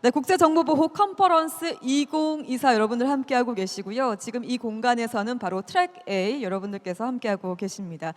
네, 국제정보보호 컨퍼런스 2024 여러분들 함께하고 계시고요. 지금 이 공간에서는 바로 트랙 A 여러분들께서 함께하고 계십니다.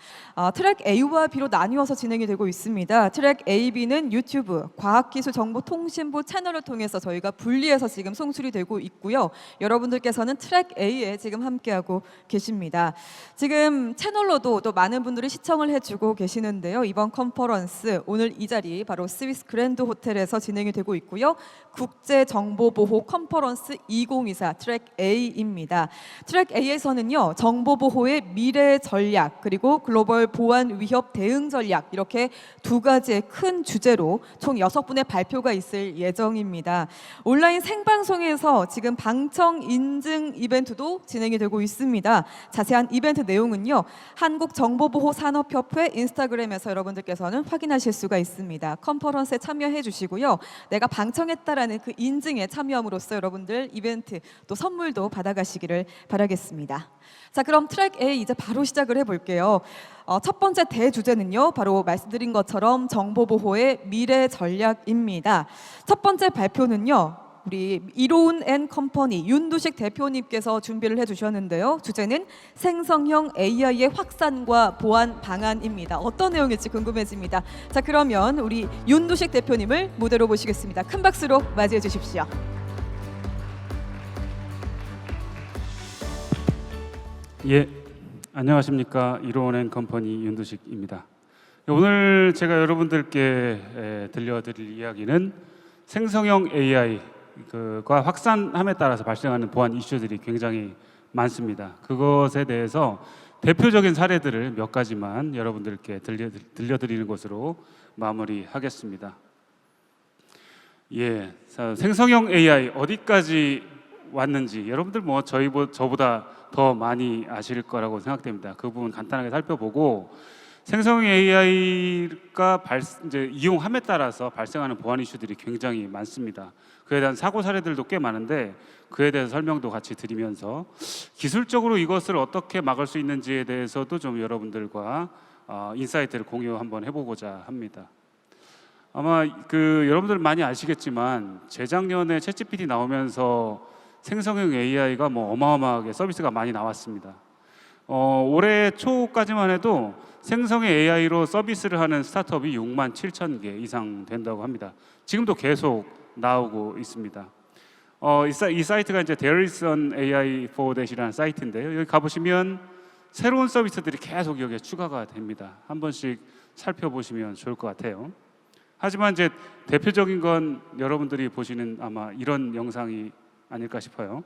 트랙 A와 B로 나뉘어서 진행이 되고 있습니다. 트랙 A, B는 유튜브, 과학기술정보통신부 채널을 통해서 저희가 분리해서 지금 송출이 되고 있고요. 여러분들께서는 트랙 A에 지금 함께하고 계십니다. 지금 채널로도 또 많은 분들이 시청을 해주고 계시는데요. 이번 컨퍼런스 오늘 이 자리 바로 스위스 그랜드 호텔에서 진행이 되고 있고요. 국제정보보호 컨퍼런스 2024 트랙 A입니다. 트랙 A에서는요, 정보보호의 미래 전략 그리고 글로벌 보안 위협 대응 전략 이렇게 두 가지의 큰 주제로 총 6분의 발표가 있을 예정입니다. 온라인 생방송에서 지금 방청 인증 이벤트도 진행이 되고 있습니다. 자세한 이벤트 내용은요, 한국정보보호산업협회 인스타그램에서 여러분들께서는 확인하실 수가 있습니다. 컨퍼런스에 참여해 주시고요. 내가 방청했다라는 그 인증에 참여함으로써 여러분들 이벤트 또 선물도 받아가시기를 바라겠습니다. 자, 그럼 트랙 A 이제 바로 시작을 해볼게요. 첫 번째 대주제는요, 바로 말씀드린 것처럼 정보보호의 미래 전략입니다. 첫 번째 발표는요, 우리 이로운 앤 컴퍼니 윤두식 대표님께서 준비를 해주셨는데요. 주제는 생성형 AI의 확산과 보안 방안입니다. 어떤 내용일지 궁금해집니다. 자, 그러면 우리 윤두식 대표님을 무대로 모시겠습니다. 큰 박수로 맞이해 주십시오. 예, 안녕하십니까. 이로운 앤 컴퍼니 윤두식입니다. 오늘 제가 여러분들께 들려드릴 이야기는 생성형 AI가 확산함에 따라서 발생하는 보안 이슈들이 굉장히 많습니다. 그것에 대해서 대표적인 사례들을 몇 가지만 여러분들께 들려드리는 것으로 마무리하겠습니다. 예, 생성형 AI 어디까지 왔는지 여러분들 저보다 더 많이 아실 거라고 생각됩니다. 그 부분 간단하게 살펴보고 생성형 AI가 이제 이용함에 따라서 발생하는 보안 이슈들이 굉장히 많습니다. 그에 대한 사고 사례들도 꽤 많은데 그에 대해서 설명도 같이 드리면서 기술적으로 이것을 어떻게 막을 수 있는지에 대해서도 좀 여러분들과 인사이트를 공유 한번 해보고자 합니다. 아마 여러분들 많이 아시겠지만 재작년에 챗GPT 나오면서 생성형 AI가 어마어마하게 서비스가 많이 나왔습니다. 올해 초까지만 해도 생성형 AI로 서비스를 하는 스타트업이 6만 7천 개 이상 된다고 합니다. 지금도 계속 나오고 있습니다. 이 사이트가 이제 There is an AI for that이라는 사이트인데요. 여기 가보시면 새로운 서비스들이 계속 여기에 추가가 됩니다. 한 번씩 살펴보시면 좋을 것 같아요. 하지만 이제 대표적인 건 여러분들이 보시는 아마 이런 영상이 아닐까 싶어요.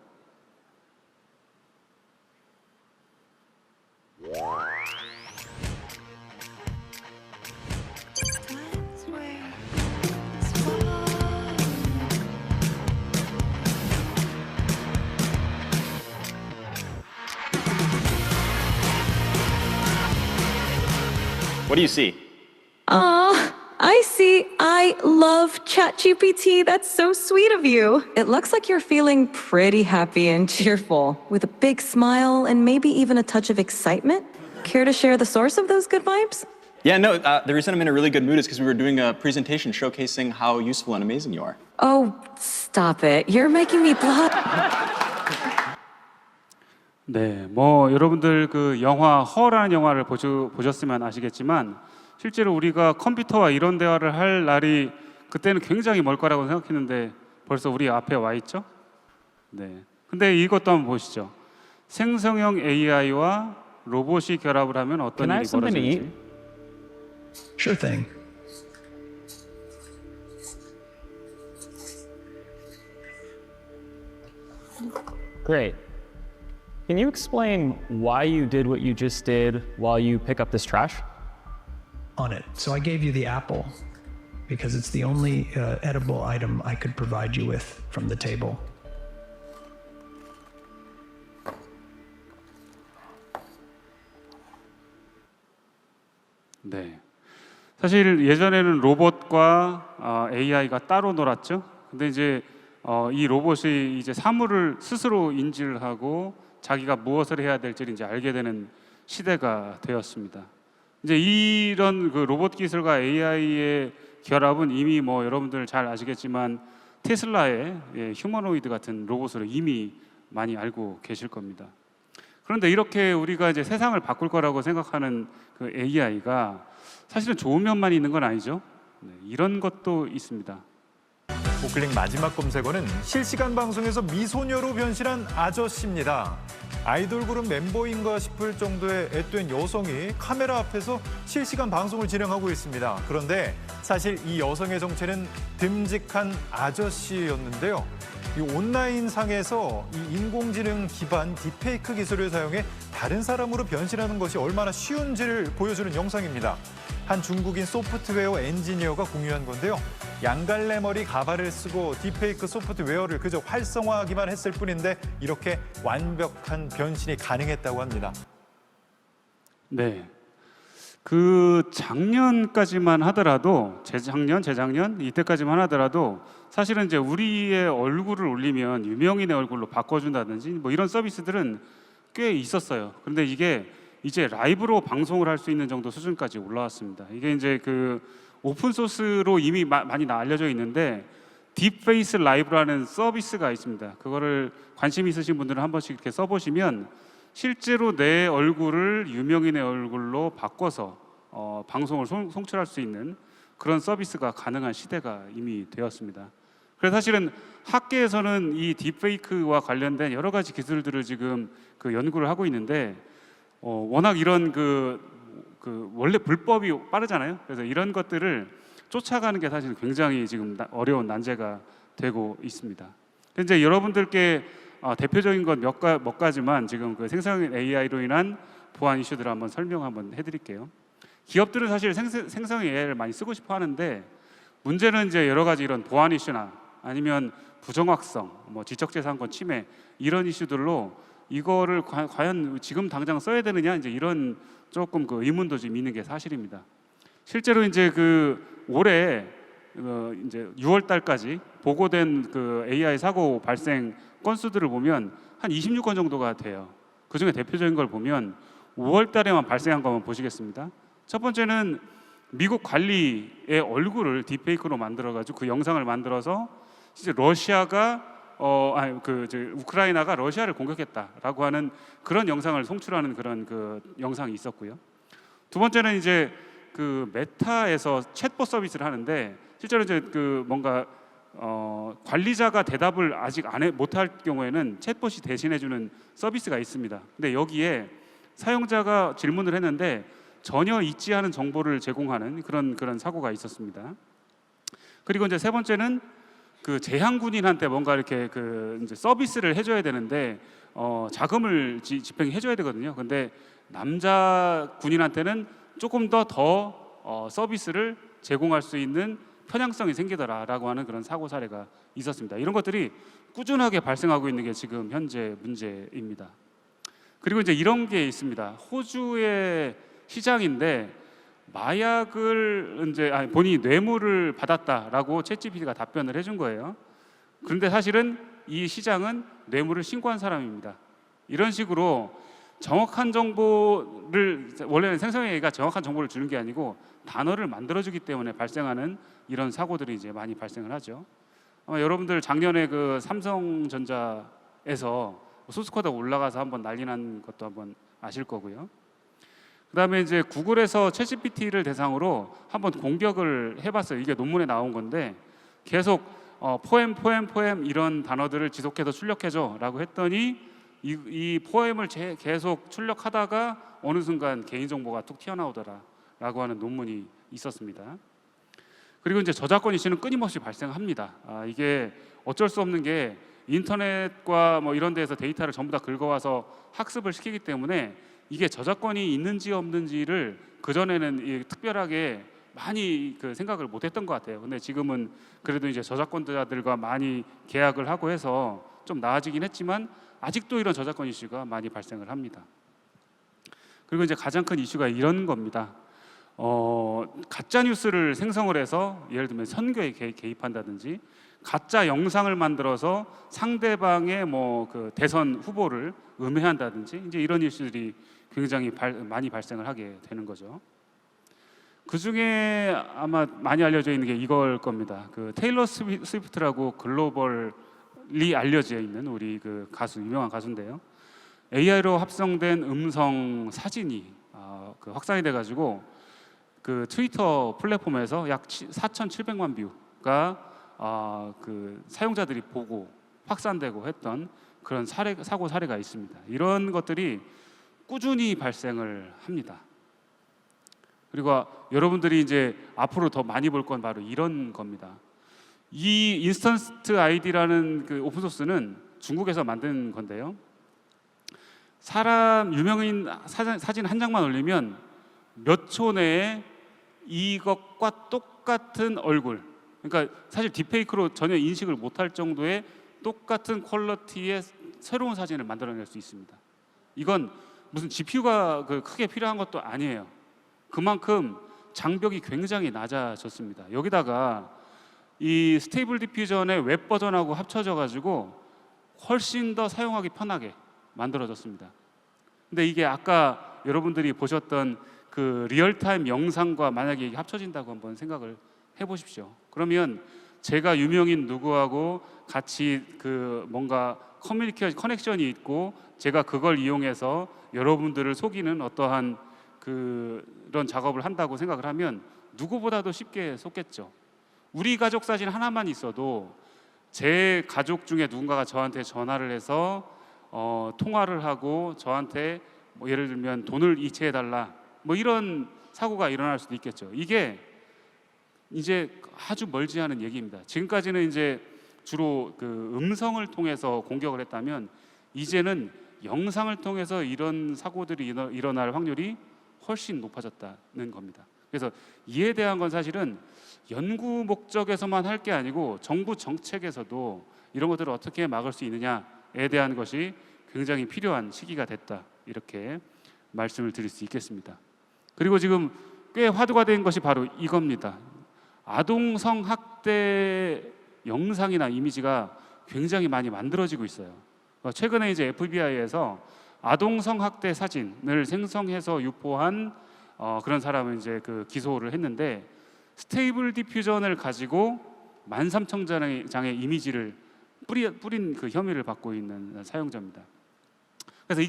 What do you see? I see. I love ChatGPT. That's so sweet of you. It looks like you're feeling pretty happy and cheerful, with a big smile and maybe even a touch of excitement. Care to share the source of those good vibes? Yeah, no, the reason I'm in a really good mood is because we were doing a presentation showcasing how useful and amazing you are. Oh, stop it. You're making me blush. 네, 여러분들 영화 허라는 영화를 보셨으면 아시겠지만 실제로 우리가 컴퓨터와 이런 대화를 할 날이 그때는 굉장히 멀 거라고 생각했는데 벌써 우리 앞에 와 있죠? 네. 근데 이것도 한번 보시죠. 생성형 AI와 로봇이 결합을 하면 어떤 일이 벌어질지. Sure thing. Great. Can you explain why you did what you just did while you pick up this trash? On it. So I gave you the apple because it's the only edible item I could provide you with from the table. 네. 사실 예전에는 로봇과 AI가 따로 놀았죠. 근데 이제 이 로봇이 이제 사물을 스스로 인지를 하고 자기가 무엇을 해야 될지를 이제 알게 되는 시대가 되었습니다. 이제 이런 로봇 기술과 AI의 결합은 이미 여러분들 잘 아시겠지만 테슬라의 휴머노이드 같은 로봇으로 이미 많이 알고 계실 겁니다. 그런데 이렇게 우리가 이제 세상을 바꿀 거라고 생각하는 그 AI가 사실은 좋은 면만 있는 건 아니죠. 네, 이런 것도 있습니다. 우클릭 마지막 검색어는 실시간 방송에서 미소녀로 변신한 아저씨입니다. 아이돌 그룹 멤버인가 싶을 정도의 앳된 여성이 카메라 앞에서 실시간 방송을 진행하고 있습니다. 그런데 사실 이 여성의 정체는 듬직한 아저씨였는데요. 이 온라인 상에서 이 인공지능 기반 딥페이크 기술을 사용해 다른 사람으로 변신하는 것이 얼마나 쉬운지를 보여주는 영상입니다. 한 중국인 소프트웨어 엔지니어가 공유한 건데요. 양갈래 머리 가발을 쓰고 딥페이크 소프트웨어를 그저 활성화하기만 했을 뿐인데 이렇게 완벽한 변신이 가능했다고 합니다. 네. 그 작년까지만 하더라도 재작년 이때까지만 하더라도 사실은 이제 우리의 얼굴을 올리면 유명인의 얼굴로 바꿔준다든지 뭐 이런 서비스들은 꽤 있었어요. 그런데 이게 이제 라이브로 방송을 할 수 있는 정도 수준까지 올라왔습니다. 이게 이제 그 오픈 소스로 이미 많이 알려져 있는데 딥페이스 라이브라는 서비스가 있습니다. 그거를 관심 있으신 분들은 한 번씩 이렇게 써보시면 실제로 내 얼굴을 유명인의 얼굴로 바꿔서 방송을 송출할 수 있는 그런 서비스가 가능한 시대가 이미 되었습니다. 그래서 사실은 학계에서는 이 딥페이크와 관련된 여러 가지 기술들을 지금 그 연구를 하고 있는데 워낙 이런 원래 불법이 빠르잖아요. 그래서 이런 것들을 쫓아가는 게 사실 굉장히 지금 어려운 난제가 되고 있습니다. 이제 여러분들께 대표적인 것 몇 가지만 지금 그 생성형 AI로 인한 보안 이슈들을 한번 설명 한번 해드릴게요. 기업들은 사실 생성형 AI를 많이 쓰고 싶어 하는데 문제는 이제 여러 가지 이런 보안 이슈나 아니면 부정확성, 뭐 지적재산권 침해 이런 이슈들로 이거를 과연 지금 당장 써야 되느냐 이제 이런 조금 그 의문도 좀 있는 게 사실입니다. 실제로 이제 그 올해 이제 6월 달까지 보고된 그 AI 사고 발생 건수들을 보면 한 26건 정도가 돼요. 그 중에 대표적인 걸 보면 5월 달에만 발생한 것만 보시겠습니다. 첫 번째는 미국 관리의 얼굴을 딥페이크로 만들어가지고 그 영상을 만들어서 진짜 우크라이나가 러시아를 공격했다라고 하는 그런 영상을 송출하는 그런 그 영상이 있었고요. 두 번째는 이제 그 메타에서 챗봇 서비스를 하는데 실제로 이제 그 뭔가 관리자가 대답을 아직 못할 경우에는 챗봇이 대신해주는 서비스가 있습니다. 근데 여기에 사용자가 질문을 했는데 전혀 있지 않은 정보를 제공하는 그런 사고가 있었습니다. 그리고 이제 세 번째는 그 재향 군인한테 뭔가 이렇게 그 이제 서비스를 해줘야 되는데 자금을 집행해줘야 되거든요. 근데 남자 군인한테는 조금 더 서비스를 제공할 수 있는 편향성이 생기더라라고 하는 그런 사고 사례가 있었습니다. 이런 것들이 꾸준하게 발생하고 있는 게 지금 현재 문제입니다. 그리고 이제 이런 게 있습니다. 호주의 시장인데 마약을 이제 본인이 뇌물을 받았다라고 챗GPT가 답변을 해준 거예요. 그런데 사실은 이 시장은 뇌물을 신고한 사람입니다. 이런 식으로 정확한 정보를 원래는 생성형 AI가 정확한 정보를 주는 게 아니고 단어를 만들어주기 때문에 발생하는 이런 사고들이 이제 많이 발생을 하죠. 아마 여러분들 작년에 그 삼성전자에서 소스코드가 올라가서 한번 난리 난 것도 한번 아실 거고요. 그다음에 이제 구글에서 챗GPT를 대상으로 한번 공격을 해봤어요. 이게 논문에 나온 건데 계속 포엠 이런 단어들을 지속해서 출력해줘라고 했더니 이 포엠을 계속 출력하다가 어느 순간 개인정보가 툭 튀어나오더라라고 하는 논문이 있었습니다. 그리고 이제 저작권 이슈는 끊임없이 발생합니다. 이게 어쩔 수 없는 게 인터넷과 뭐 이런 데에서 데이터를 전부 다 긁어와서 학습을 시키기 때문에 이게 저작권이 있는지 없는지를 그전에는 특별하게 많이 그 생각을 못했던 것 같아요. 근데 지금은 그래도 이제 저작권자들과 많이 계약을 하고 해서 좀 나아지긴 했지만 아직도 이런 저작권 이슈가 많이 발생을 합니다. 그리고 이제 가장 큰 이슈가 이런 겁니다. 가짜 뉴스를 생성을 해서 예를 들면 선거에 개입한다든지 가짜 영상을 만들어서 상대방의 뭐 그 대선 후보를 음해한다든지 이제 이런 이슈들이 굉장히 많이 발생을 하게 되는 거죠. 그 중에 아마 많이 알려져 있는 게 이걸 겁니다. 그 테일러 스위프트라고 글로벌리 알려져 있는 우리 그 가수, 유명한 가수인데요. AI로 합성된 음성 사진이 그 확산이 돼가지고 그 트위터 플랫폼에서 약 4,700만 뷰가 그 사용자들이 보고 확산되고 했던 그런 사고 사례가 있습니다. 이런 것들이 꾸준히 발생을 합니다. 그리고 여러분들이 이제 앞으로 더 많이 볼 건 바로 이런 겁니다. 이 인스턴트 아이디라는 그 오픈 소스는 중국에서 만든 건데요. 사람 유명인 사진 한 장만 올리면 몇 초 내에 이것과 똑같은 얼굴, 그러니까 사실 딥페이크로 전혀 인식을 못할 정도의 똑같은 퀄리티의 새로운 사진을 만들어낼 수 있습니다. 이건 무슨 GPU가 크게 필요한 것도 아니에요. 그만큼 장벽이 굉장히 낮아졌습니다. 여기다가 이 스테이블 디퓨전의 웹 버전하고 합쳐져 가지고 훨씬 더 사용하기 편하게 만들어졌습니다. 근데 이게 아까 여러분들이 보셨던 그 리얼타임 영상과 만약에 이게 합쳐진다고 한번 생각을 해보십시오. 그러면 제가 유명인 누구하고 같이 그 뭔가 커넥션이 있고 제가 그걸 이용해서 여러분들을 속이는 어떠한 그런 작업을 한다고 생각을 하면 누구보다도 쉽게 속겠죠. 우리 가족 사진 하나만 있어도 제 가족 중에 누군가가 저한테 전화를 해서 통화를 하고 저한테 뭐 예를 들면 돈을 이체해달라 뭐 이런 사고가 일어날 수도 있겠죠. 이게 이제 아주 멀지 않은 얘기입니다. 지금까지는 이제 주로 그 음성을 통해서 공격을 했다면 이제는 영상을 통해서 이런 사고들이 일어날 확률이 훨씬 높아졌다는 겁니다. 그래서 이에 대한 건 사실은 연구 목적에서만 할 게 아니고 정부 정책에서도 이런 것들을 어떻게 막을 수 있느냐에 대한 것이 굉장히 필요한 시기가 됐다, 이렇게 말씀을 드릴 수 있겠습니다. 그리고 지금 꽤 화두가 된 것이 바로 이겁니다. 아동 성학대 영상이나 이미지가 굉장히 많이 만들어지고 있어요. 최근에 이제 FBI에서 아동 성학대 사진을 생성해서 유포한 그런 사람을 이제 그 기소를 했는데 스테이블 디퓨전을 가지고 13,000장의 이미지를 뿌린 그 혐의를 받고 있는 사용자입니다. 그래서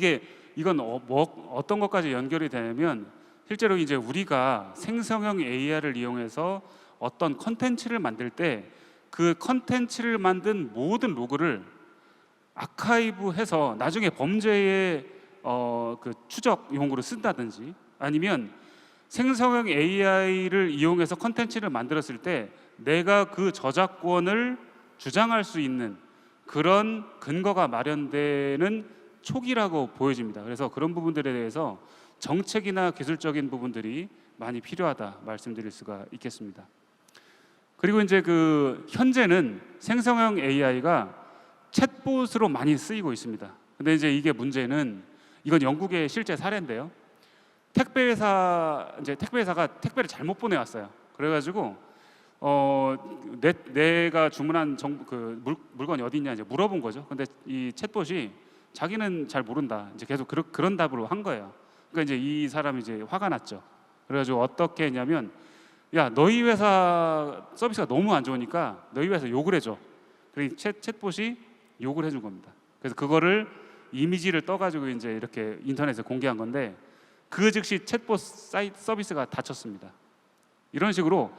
이건 어떤 것까지 연결이 되냐면 실제로 이제 우리가 생성형 AI를 이용해서 어떤 컨텐츠를 만들 때 그 컨텐츠를 만든 모든 로그를 아카이브해서 나중에 범죄의 그 추적용으로 쓴다든지 아니면 생성형 AI를 이용해서 컨텐츠를 만들었을 때 내가 그 저작권을 주장할 수 있는 그런 근거가 마련되는 초기라고 보여집니다. 그래서 그런 부분들에 대해서 정책이나 기술적인 부분들이 많이 필요하다 말씀드릴 수가 있겠습니다. 그리고 이제 그 현재는 생성형 AI가 챗봇으로 많이 쓰이고 있습니다. 근데 이제 이게 문제는 이건 영국의 실제 사례인데요. 택배회사가 택배를 잘못 보내왔어요. 그래가지고 내가 주문한 물건이 어디 있냐 이제 물어본 거죠. 근데 이 챗봇이 자기는 잘 모른다. 이제 계속 그런 답으로 한 거예요. 그러니까 이제 이 사람이 이제 화가 났죠. 그래가지고 어떻게 했냐면, 야, 너희 회사 서비스가 너무 안 좋으니까 너희 회사 욕을 해줘. 그러니 챗봇이 욕을 해준 겁니다. 그래서 그거를 이미지를 떠가지고 이제 이렇게 인터넷에 공개한 건데 그 즉시 챗봇 사이트 서비스가 닫혔습니다. 이런 식으로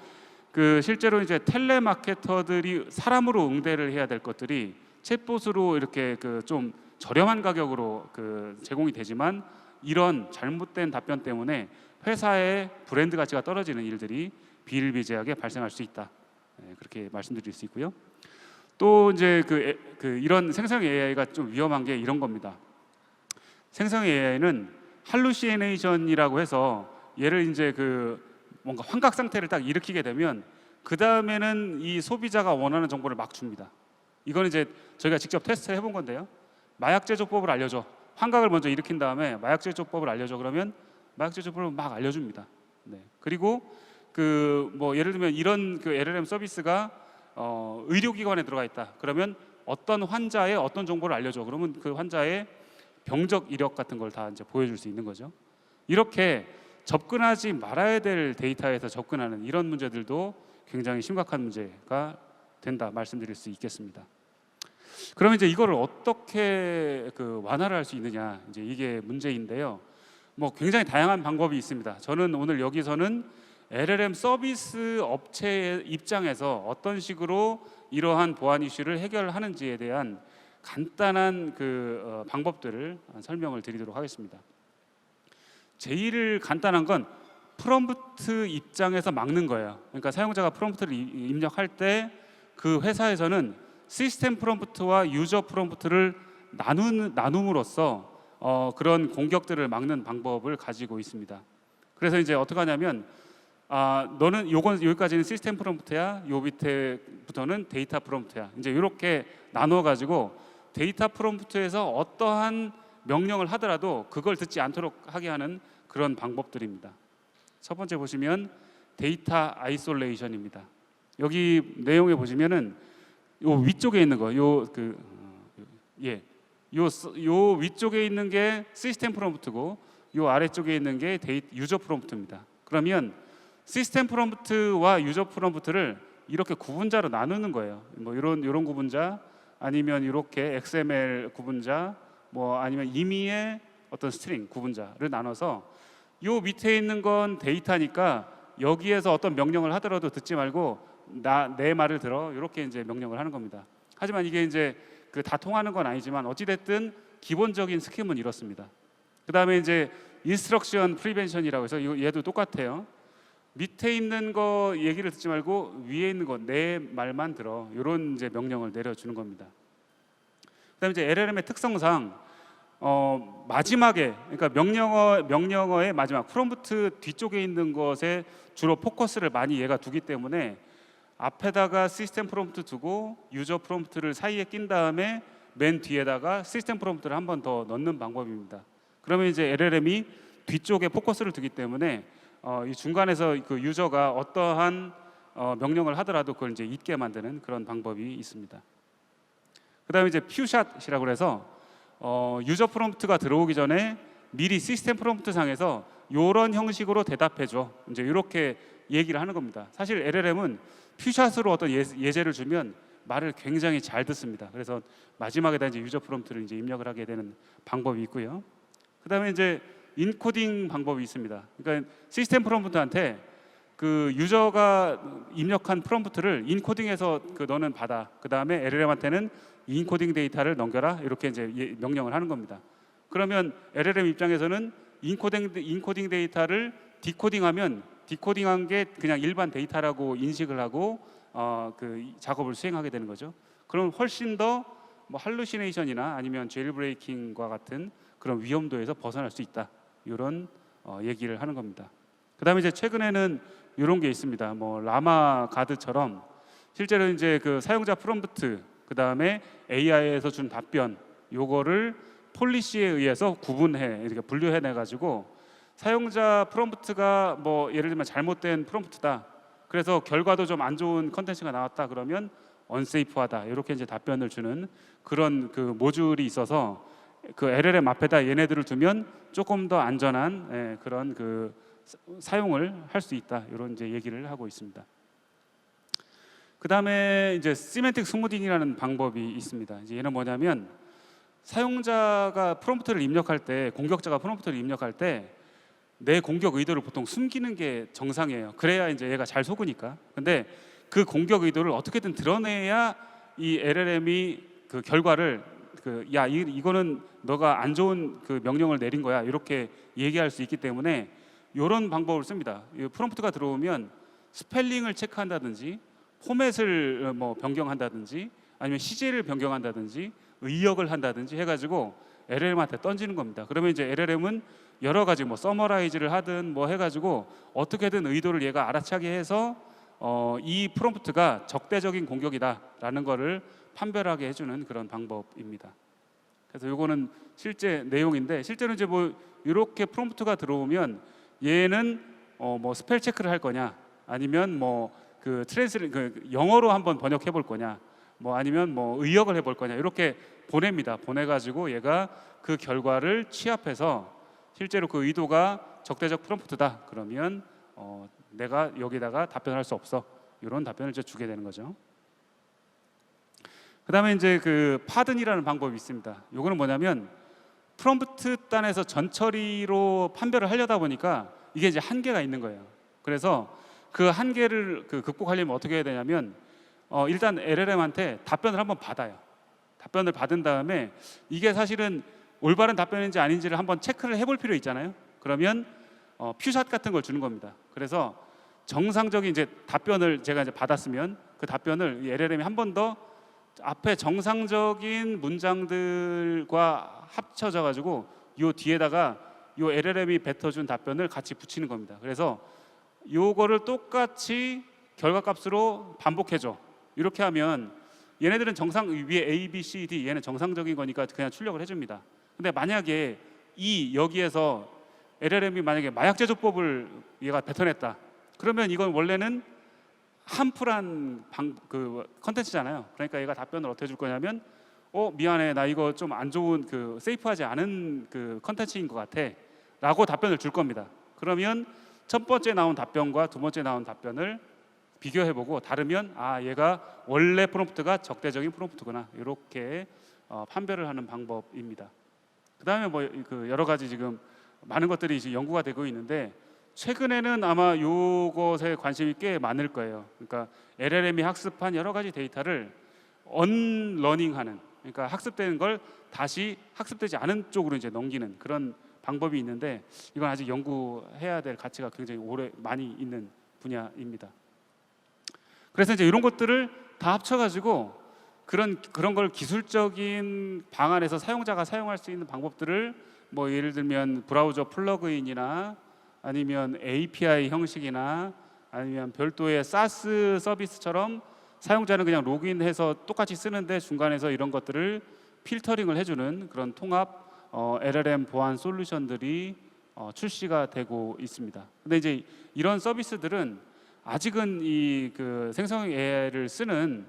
그 실제로 이제 텔레마케터들이 사람으로 응대를 해야 될 것들이 챗봇으로 이렇게 그 좀 저렴한 가격으로 그 제공이 되지만 이런 잘못된 답변 때문에 회사의 브랜드 가치가 떨어지는 일들이 비일비재하게 발생할 수 있다. 그렇게 말씀드릴 수 있고요. 또 이제 이런 생성 AI가 좀 위험한 게 이런 겁니다. 생성 AI는 할루시네이션이라고 해서 얘를 이제 그 뭔가 환각 상태를 딱 일으키게 되면 그 다음에는 이 소비자가 원하는 정보를 막 줍니다. 이건 이제 저희가 직접 테스트 해본 건데요. 마약 제조법을 알려줘. 환각을 먼저 일으킨 다음에 마약 제조법을 알려줘. 그러면 마약 제조법을 막 알려줍니다. 네. 그리고 그 뭐 예를 들면 이런 그 LLM 서비스가 의료기관에 들어가 있다. 그러면 어떤 환자의 어떤 정보를 알려줘. 그러면 그 환자의 병적 이력 같은 걸 다 이제 보여줄 수 있는 거죠. 이렇게 접근하지 말아야 될 데이터에서 접근하는 이런 문제들도 굉장히 심각한 문제가 된다 말씀드릴 수 있겠습니다. 그러면 이제 이거를 어떻게 완화를 할 수 있느냐, 이제 이게 문제인데요. 뭐 굉장히 다양한 방법이 있습니다. 저는 오늘 여기서는 LLM 서비스 업체의 입장에서 어떤 식으로 이러한 보안 이슈를 해결하는지에 대한 간단한 방법들을 설명을 드리도록 하겠습니다. 제일 간단한 건 프롬프트 입장에서 막는 거예요. 그러니까 사용자가 프롬프트를 입력할 때 그 회사에서는 시스템 프롬프트와 유저 프롬프트를 나눔으로써 그런 공격들을 막는 방법을 가지고 있습니다. 그래서 이제 어떻게 하냐면 너는 여기까지는 시스템 프롬프트야, 요 밑에부터는 데이터 프롬프트야. 이제 이렇게 나눠 가지고 데이터 프롬프트에서 어떠한 명령을 하더라도 그걸 듣지 않도록 하게 하는 그런 방법들입니다. 첫 번째 보시면 데이터 아이솔레이션입니다. 여기 내용에 보시면은 요 위쪽에 있는 거, 요 위쪽에 있는 게 시스템 프롬프트고 요 아래쪽에 있는 게 유저 프롬프트입니다. 그러면 시스템 프롬프트와 유저 프롬프트를 이렇게 구분자로 나누는 거예요. 뭐 이런 구분자, 아니면 이렇게 XML 구분자, 뭐 아니면 임의의 어떤 스트링 구분자를 나눠서 요 밑에 있는 건 데이터니까 여기에서 어떤 명령을 하더라도 듣지 말고 내 말을 들어, 이렇게 이제 명령을 하는 겁니다. 하지만 이게 이제 다 통하는 건 아니지만 어찌 됐든 기본적인 스킴은 이렇습니다. 그 다음에 이제 인스트럭션 프리벤션이라고 해서 얘도 똑같아요. 밑에 있는 거 얘기를 듣지 말고 위에 있는 거 내 말만 들어, 이런 이제 명령을 내려주는 겁니다. 그다음에 이제 LLM의 특성상 마지막에, 그러니까 명령어의 마지막 프롬프트 뒤쪽에 있는 것에 주로 포커스를 많이 얘가 두기 때문에 앞에다가 시스템 프롬프트 두고 유저 프롬프트를 사이에 낀 다음에 맨 뒤에다가 시스템 프롬프트를 한 번 더 넣는 방법입니다. 그러면 이제 LLM이 뒤쪽에 포커스를 두기 때문에 이 중간에서 그 유저가 어떠한 명령을 하더라도 그걸 이제 잊게 만드는 그런 방법이 있습니다. 그다음에 이제 퓨샷이라고 해서 유저 프롬프트가 들어오기 전에 미리 시스템 프롬프트 상에서 이런 형식으로 대답해줘, 이제 이렇게 얘기를 하는 겁니다. 사실 LLM은 퓨샷으로 어떤 예제를 주면 말을 굉장히 잘 듣습니다. 그래서 마지막에다 이제 유저 프롬프트를 이제 입력을 하게 되는 방법이 있고요. 그다음에 이제 인코딩 방법이 있습니다. 그러니까 시스템 프롬프트한테 그 유저가 입력한 프롬프트를 인코딩해서 너는 받아. 그 다음에 LLM한테는 인코딩 데이터를 넘겨라. 이렇게 이제 명령을 하는 겁니다. 그러면 LLM 입장에서는 인코딩 데이터를 디코딩하면 디코딩한 게 그냥 일반 데이터라고 인식을 하고 그 작업을 수행하게 되는 거죠. 그럼 훨씬 더 뭐 할루시네이션이나 아니면 제일브레이킹과 같은 그런 위험도에서 벗어날 수 있다. 이런 얘기를 하는 겁니다. 그다음에 이제 최근에는 이런 게 있습니다. 뭐 라마 가드처럼 실제로 이제 그 사용자 프롬프트, 그다음에 AI에서 준 답변, 요거를 폴리시에 의해서 구분해, 이렇게 분류해 내 가지고 사용자 프롬프트가 뭐 예를 들면 잘못된 프롬프트다. 그래서 결과도 좀 안 좋은 컨텐츠가 나왔다 그러면 언세이프하다. 이렇게 이제 답변을 주는 그런 그 모듈이 있어서 그 LLM 앞에다 얘네들을 두면 조금 더 안전한 그런 그 사용을 할 수 있다. 이런 이제 얘기를 하고 있습니다. 그다음에 이제 시멘틱 스무딩이라는 방법이 있습니다. 이제 얘는 뭐냐면 사용자가 프롬프트를 입력할 때, 공격자가 프롬프트를 입력할 때 내 공격 의도를 보통 숨기는 게 정상이에요. 그래야 이제 얘가 잘 속으니까. 근데 그 공격 의도를 어떻게든 드러내야 이 LLM이 그 결과를 이거는 너가 안 좋은 그 명령을 내린 거야, 이렇게 얘기할 수 있기 때문에 이런 방법을 씁니다. 프롬프트가 들어오면 스펠링을 체크한다든지 포맷을 뭐 변경한다든지 아니면 시제를 변경한다든지 의역을 한다든지 해가지고 LLM한테 던지는 겁니다. 그러면 이제 LLM은 여러 가지 뭐 서머라이즈를 하든 뭐 해가지고 어떻게든 의도를 얘가 알아차게 해서 이 프롬프트가 적대적인 공격이다라는 거를 판별하게 해주는 그런 방법입니다. 그래서 이거는 실제 내용인데, 실제로 이제 뭐 이렇게 프롬프트가 들어오면 얘는 뭐 스펠 체크를 할 거냐, 아니면 뭐 그 영어로 한번 번역해 볼 거냐, 뭐 아니면 뭐 의역을 해볼 거냐, 이렇게 보냅니다. 보내가지고 얘가 그 결과를 취합해서 실제로 그 의도가 적대적 프롬프트다. 그러면 내가 여기다가 답변할 수 없어. 이런 답변을 이제 주게 되는 거죠. 그다음에 이제 그 파든이라는 방법이 있습니다. 요거는 뭐냐면 프롬프트 단에서 전처리로 판별을 하려다 보니까 이게 이제 한계가 있는 거예요. 그래서 그 한계를 극복하려면 어떻게 해야 되냐면 일단 LLM한테 답변을 한번 받아요. 답변을 받은 다음에 이게 사실은 올바른 답변인지 아닌지를 한번 체크를 해볼 필요 있잖아요. 그러면 퓨샷 같은 걸 주는 겁니다. 그래서 정상적인 이제 답변을 제가 이제 받았으면 그 답변을 이 LLM이 한 번 더 앞에 정상적인 문장들과 합쳐져 가지고 요 뒤에다가 요 LLM이 뱉어준 답변을 같이 붙이는 겁니다. 그래서 요거를 똑같이 결과값으로 반복해줘. 이렇게 하면 얘네들은 정상 위에 A, B, C, D 얘는 정상적인 거니까 그냥 출력을 해줍니다. 근데 만약에 여기에서 LLM이 만약에 마약 제조법을 얘가 뱉어냈다. 그러면 이건 원래는 함풀한 컨텐츠잖아요. 그러니까 얘가 답변을 어떻게 줄 거냐면 미안해 나 이거 좀 안 좋은 세이프하지 않은 컨텐츠인 것 같아 라고 답변을 줄 겁니다. 그러면 첫 번째 나온 답변과 두 번째 나온 답변을 비교해보고 다르면 얘가 원래 프롬프트가 적대적인 프롬프트구나 이렇게 판별을 하는 방법입니다. 그 다음에 여러 가지 지금 많은 것들이 이제 연구가 되고 있는데 최근에는 아마 이것에 관심이 꽤 많을 거예요. 그러니까 LLM이 학습한 여러 가지 데이터를 언러닝하는, 그러니까 학습되는 걸 다시 학습되지 않은 쪽으로 이제 넘기는 그런 방법이 있는데 이건 아직 연구해야 될 가치가 굉장히 많이 있는 분야입니다. 그래서 이제 이런 것들을 다 합쳐가지고 그런 걸 기술적인 방안에서 사용자가 사용할 수 있는 방법들을 예를 들면 브라우저 플러그인이나 아니면 API 형식이나 아니면 별도의 SaaS 서비스처럼 사용자는 그냥 로그인해서 똑같이 쓰는데 중간에서 이런 것들을 필터링을 해주는 그런 통합 LLM 보안 솔루션들이 출시가 되고 있습니다. 근데 이제 이런 서비스들은 아직은 이 생성형 AI를 쓰는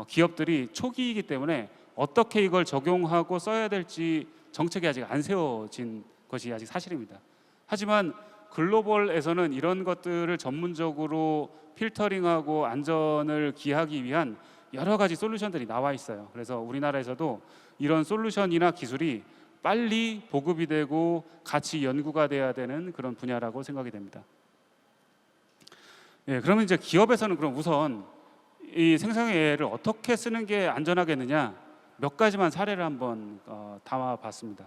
기업들이 초기이기 때문에 어떻게 이걸 적용하고 써야 될지 정책이 아직 안 세워진 것이 아직 사실입니다. 하지만 글로벌에서는 이런 것들을 전문적으로 필터링하고 안전을 기하기 위한 여러 가지 솔루션들이 나와 있어요. 그래서 우리나라에서도 이런 솔루션이나 기술이 빨리 보급이 되고 같이 연구가 돼야 되는 그런 분야라고 생각이 됩니다. 그러면 이제 기업에서는 그럼 우선 이 생성형 AI를 어떻게 쓰는 게 안전하겠느냐 몇 가지만 사례를 한번 담아봤습니다.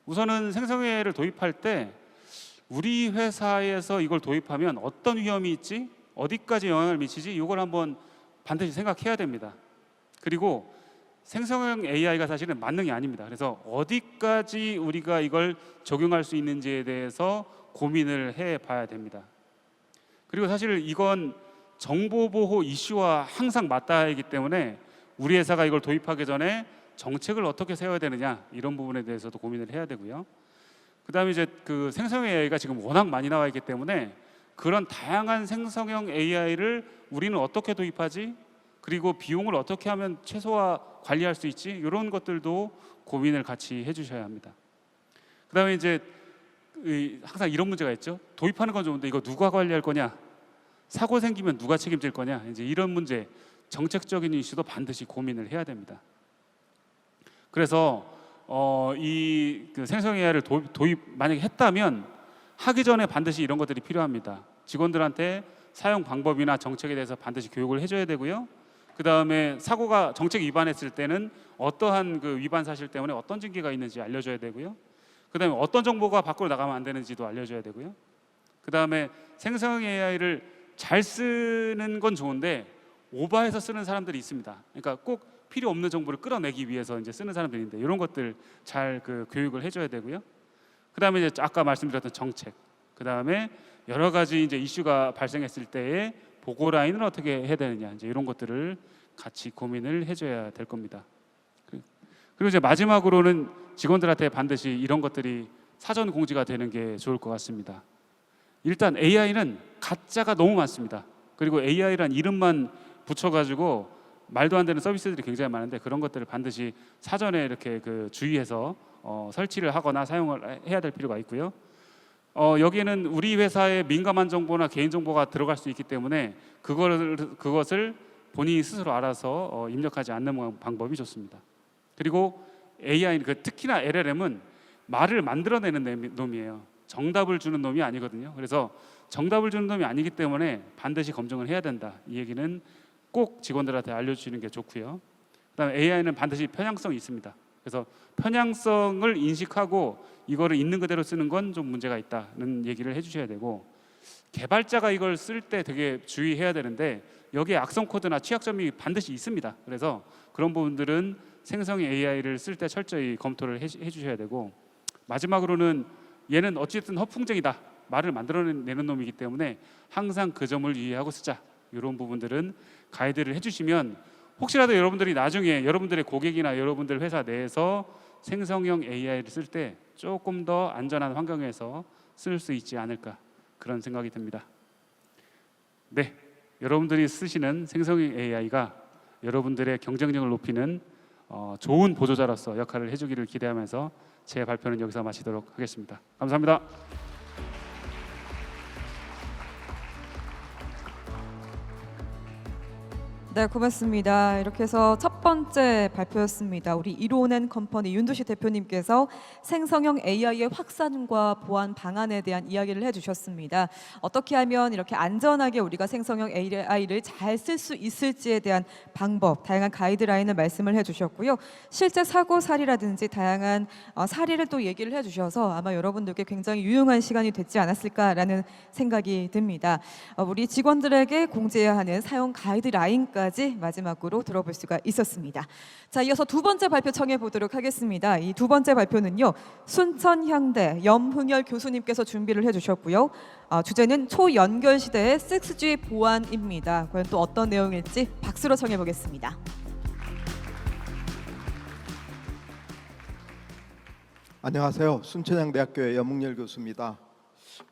우선은 생성형 AI를 도입할 때 우리 회사에서 이걸 도입하면 어떤 위험이 있지? 어디까지 영향을 미치지? 이걸 한번 반드시 생각해야 됩니다. 그리고 생성형 AI가 사실은 만능이 아닙니다. 그래서 어디까지 우리가 이걸 적용할 수 있는지에 대해서 고민을 해봐야 됩니다. 그리고 사실 이건 정보보호 이슈와 항상 맞닿아있기 때문에 우리 회사가 이걸 도입하기 전에 정책을 어떻게 세워야 되느냐 이런 부분에 대해서도 고민을 해야 되고요. 그다음에 이제 생성형 AI가 지금 워낙 많이 나와 있기 때문에 그런 다양한 생성형 AI를 우리는 어떻게 도입하지? 그리고 비용을 어떻게 하면 최소화 관리할 수 있지? 이런 것들도 고민을 같이 해주셔야 합니다. 그다음에 이제 항상 이런 문제가 있죠. 도입하는 건 좋은데 이거 누가 관리할 거냐? 사고 생기면 누가 책임질 거냐? 이제 이런 문제, 정책적인 이슈도 반드시 고민을 해야 됩니다. 그래서 이 생성형 AI를 도입 만약에 했다면 하기 전에 반드시 이런 것들이 필요합니다. 직원들한테 사용 방법이나 정책에 대해서 반드시 교육을 해줘야 되고요. 그 다음에 사고가 정책 위반했을 때는 어떠한 위반 사실 때문에 어떤 징계가 있는지 알려줘야 되고요. 그 다음에 어떤 정보가 밖으로 나가면 안 되는지도 알려줘야 되고요. 그 다음에 생성형 AI를 잘 쓰는 건 좋은데 오버해서 쓰는 사람들이 있습니다. 그러니까 꼭 필요 없는 정보를 끌어내기 위해서 이제 쓰는 사람들인데 이런 것들 잘 교육을 해줘야 되고요. 그 다음에 이제 아까 말씀드렸던 정책, 그 다음에 여러 가지 이제 이슈가 발생했을 때에 보고 라인을 어떻게 해야 되느냐 이제 이런 것들을 같이 고민을 해줘야 될 겁니다. 그리고 이제 마지막으로는 직원들한테 반드시 이런 것들이 사전 공지가 되는 게 좋을 것 같습니다. 일단 AI는 가짜가 너무 많습니다. 그리고 AI란 이름만 붙여가지고 말도 안 되는 서비스들이 굉장히 많은데 그런 것들을 반드시 사전에 이렇게 주의해서 설치를 하거나 사용을 해야 될 필요가 있고요. 여기에는 우리 회사의 민감한 정보나 개인 정보가 들어갈 수 있기 때문에 그것을 본인이 스스로 알아서 입력하지 않는 방법이 좋습니다. 그리고 AI는 특히나 LLM은 말을 만들어내는 놈이에요. 정답을 주는 놈이 아니거든요. 그래서 정답을 주는 놈이 아니기 때문에 반드시 검증을 해야 된다. 이 얘기는 꼭 직원들한테 알려주시는 게 좋고요. 그다음에 AI는 반드시 편향성이 있습니다. 그래서 편향성을 인식하고 이거를 있는 그대로 쓰는 건 좀 문제가 있다는 얘기를 해주셔야 되고, 개발자가 이걸 쓸 때 되게 주의해야 되는데 여기에 악성 코드나 취약점이 반드시 있습니다. 그래서 그런 부분들은 생성형 AI를 쓸 때 철저히 검토를 해주셔야 되고, 마지막으로는 얘는 어쨌든 허풍쟁이다, 말을 만들어내는 놈이기 때문에 항상 그 점을 유의하고 쓰자. 이런 부분들은 가이드를 해주시면 혹시라도 여러분들이 나중에 여러분들의 고객이나 여러분들 회사 내에서 생성형 AI를 쓸 때 조금 더 안전한 환경에서 쓸 수 있지 않을까, 그런 생각이 듭니다. 네, 여러분들이 쓰시는 생성형 AI가 여러분들의 경쟁력을 높이는 좋은 보조자로서 역할을 해주기를 기대하면서 제 발표는 여기서 마치도록 하겠습니다. 감사합니다. 네, 고맙습니다. 이렇게 해서 첫 번째 발표였습니다. 우리 이로넨 컴퍼니 윤두시 대표님께서 생성형 AI의 확산과 보안 방안에 대한 이야기를 해주셨습니다. 어떻게 하면 이렇게 안전하게 우리가 생성형 AI를 잘 쓸 수 있을지에 대한 방법, 다양한 가이드라인을 말씀을 해주셨고요. 실제 사고 사례라든지 다양한 사례를 또 얘기를 해주셔서 아마 여러분들께 굉장히 유용한 시간이 됐지 않았을까라는 생각이 듭니다. 우리 직원들에게 공지해야 하는 사용 가이드라인까지 마지막으로 들어볼 수가 있었습니다. 자, 이어서 두 번째 발표 청해 보도록 하겠습니다. 이 두 번째 발표는요, 순천향대 염흥열 교수님께서 준비를 해주셨고요. 주제는 초연결 시대의 6G 보안입니다. 과연 또 어떤 내용일지 박수로 청해 보겠습니다. 안녕하세요. 순천향대학교의 염흥열 교수입니다.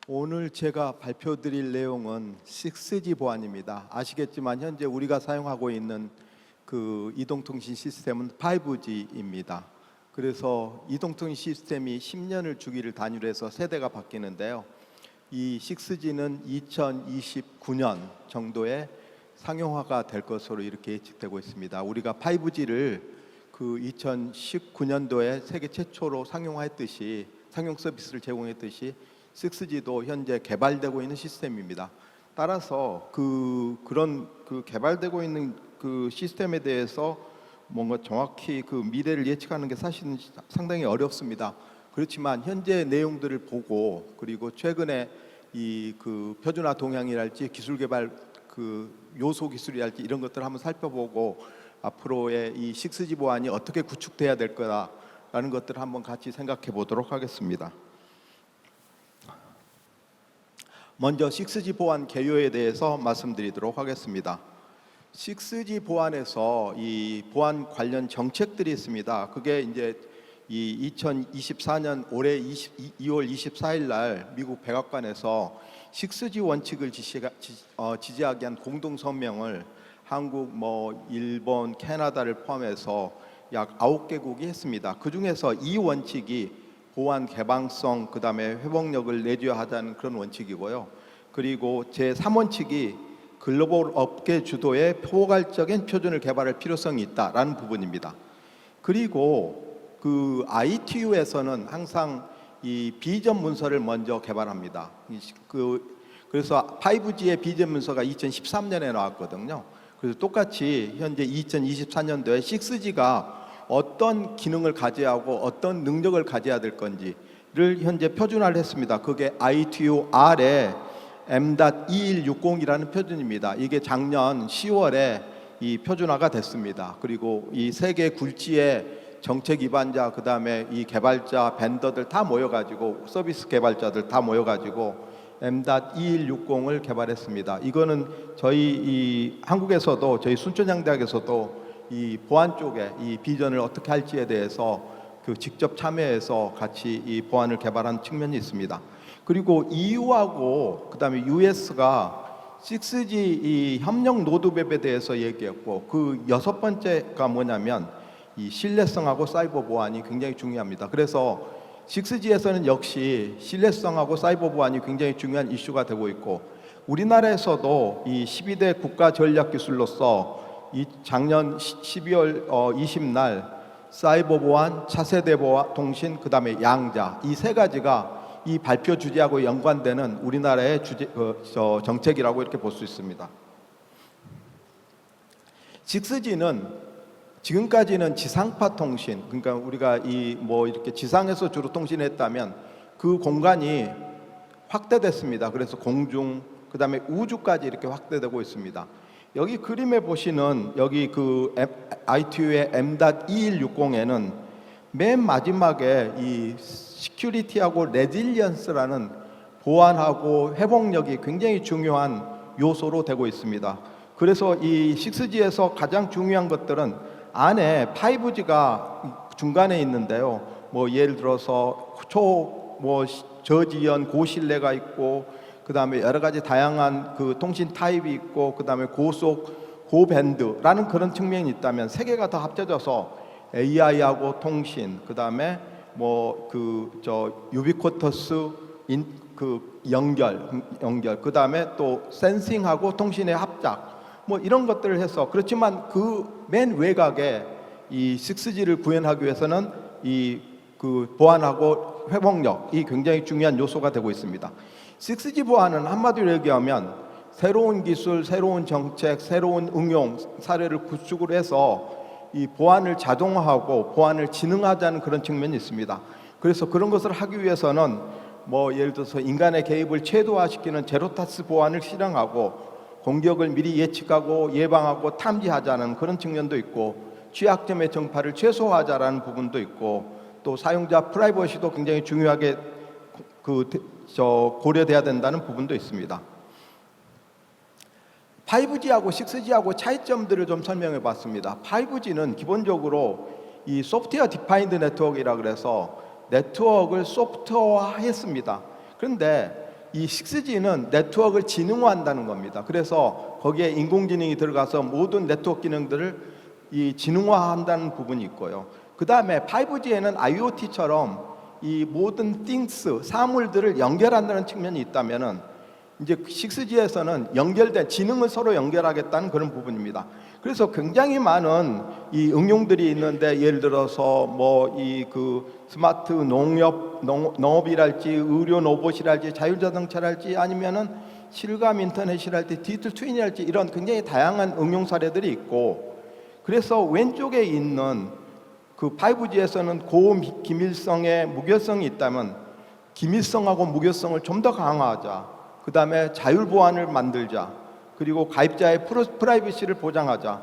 오늘 제가 발표드릴 내용은 6G 보안입니다. 아시겠지만 현재 우리가 사용하고 있는 그 이동통신 시스템은 5G입니다. 그래서 이동통신 시스템이 10년을 주기를 단위로 해서 세대가 바뀌는데요. 이 6G는 2029년 정도에 상용화가 될 것으로 이렇게 예측되고 있습니다. 우리가 5G를 그 2019년도에 세계 최초로 상용화했듯이, 상용 서비스를 제공했듯이 6G도 현재 개발되고 있는 시스템입니다. 따라서 그런 개발되고 있는 그 시스템에 대해서 뭔가 정확히 그 미래를 예측하는 게 사실은 상당히 어렵습니다. 그렇지만 현재 내용들을 보고, 그리고 최근에 이 그 표준화 동향이랄지 기술 개발 그 요소 기술이랄지 이런 것들을 한번 살펴보고 앞으로의 이 6G 보안이 어떻게 구축돼야 될 거라는 것들을 한번 같이 생각해 보도록 하겠습니다. 먼저 6G 보안 개요에 대해서 말씀드리도록 하겠습니다. 6G 보안에서 이 보안 관련 정책들이 있습니다. 그게 이제 이 2024년 올해 2월 24일 날 미국 백악관에서 6G 원칙을 지지하기 위한 공동 성명을 한국, 일본, 캐나다를 포함해서 약 9개국이 했습니다. 그 중에서 이 원칙이 보안 개방성, 그 다음에 회복력을 내줘야 하자는 그런 원칙이고요. 그리고 제3원칙이 글로벌 업계 주도의 포괄적인 표준을 개발할 필요성이 있다라는 부분입니다. 그리고 그 ITU에서는 항상 이 비전 문서를 먼저 개발합니다. 그래서 5G의 비전 문서가 2013년에 나왔거든요. 그래서 똑같이 현재 2024년도에 6G가 어떤 기능을 가져야 하고 어떤 능력을 가져야 될 건지를 현재 표준화를 했습니다. 그게 ITU-R의 M.2160이라는 표준입니다. 이게 작년 10월에 이 표준화가 됐습니다. 그리고 이 세계 굴지의 정책 기반자, 그 다음에 이 개발자, 벤더들 다 모여가지고, 서비스 개발자들 다 모여가지고 M.2160을 개발했습니다. 이거는 저희 이 한국에서도, 저희 순천향대학에서도 이 보안 쪽에 이 비전을 어떻게 할지에 대해서 그 직접 참여해서 같이 이 보안을 개발한 측면이 있습니다. 그리고 EU하고 그다음에 US가 6G 이 협력 로드맵에 대해서 얘기했고, 그 6번째가 뭐냐면 이 신뢰성하고 사이버 보안이 굉장히 중요합니다. 그래서 6G에서는 역시 신뢰성하고 사이버 보안이 굉장히 중요한 이슈가 되고 있고, 우리나라에서도 이 12대 국가 전략 기술로서 이 작년 12월 20날 사이버 보안, 차세대 보안 통신, 그다음에 양자, 이 세 가지가 이 발표 주제하고 연관되는 우리나라의 정책이라고 이렇게 볼 수 있습니다. 6G는 지금까지는 지상파 통신, 그러니까 우리가 이렇게 지상에서 주로 통신했다면 그 공간이 확대됐습니다. 그래서 공중, 그다음에 우주까지 이렇게 확대되고 있습니다. 여기 그림에 보시는 여기 그 ITU의 M.2160에는 맨 마지막에 이 시큐리티하고 레질리언스라는 보안하고 회복력이 굉장히 중요한 요소로 되고 있습니다. 그래서 이 6G에서 가장 중요한 것들은 안에 5G가 중간에 있는데요. 뭐 예를 들어서 저지연 고신뢰가 있고, 그다음에 여러 가지 다양한 그 통신 타입이 있고, 그다음에 고속 고밴드라는 그런 측면이 있다면, 세 개가 더 합쳐져서 AI하고 통신, 그다음에 유비쿼터스 연결, 그다음에 또 센싱하고 통신의 합작, 뭐 이런 것들을 해서, 그렇지만 그 맨 외곽에 이 6G를 구현하기 위해서는 그 보안하고 회복력이 굉장히 중요한 요소가 되고 있습니다. 6G 보안은 한마디로 얘기하면 새로운 기술, 새로운 정책, 새로운 응용 사례를 구축을 해서 이 보안을 자동화하고 보안을 지능화하자는 그런 측면이 있습니다. 그래서 그런 것을 하기 위해서는 예를 들어서 인간의 개입을 최소화시키는 제로타스 보안을 실행하고, 공격을 미리 예측하고 예방하고 탐지하자는 그런 측면도 있고, 취약점의 전파를 최소화하자라는 부분도 있고, 또 사용자 프라이버시도 굉장히 중요하게 고려돼야 된다는 부분도 있습니다. 5G하고 6G하고 차이점들을 좀 설명해 봤습니다. 5G는 기본적으로 이 소프트웨어 디파인드 네트워크이라 그래서 네트워크를 소프트웨어화했습니다. 그런데 이 6G는 네트워크를 지능화한다는 겁니다. 그래서 거기에 인공지능이 들어가서 모든 네트워크 기능들을 지능화한다는 부분이 있고요. 그 다음에 5G에는 IoT처럼 이 모든 things, 사물들을 연결한다는 측면이 있다면은, 이제 6G에서는 연결된 지능을 서로 연결하겠다는 그런 부분입니다. 그래서 굉장히 많은 이 응용들이 있는데, 예를 들어서 스마트 농업이랄지, 의료 로봇이랄지, 자율자동차랄지, 아니면은 실감 인터넷이랄지, 디지털 트윈이랄지, 이런 굉장히 다양한 응용 사례들이 있고, 그래서 왼쪽에 있는 그 5G에서는 고기밀성의 무결성이 있다면 기밀성하고 무결성을 좀 더 강화하자, 그 다음에 자율 보안을 만들자, 그리고 가입자의 프라이버시를 보장하자,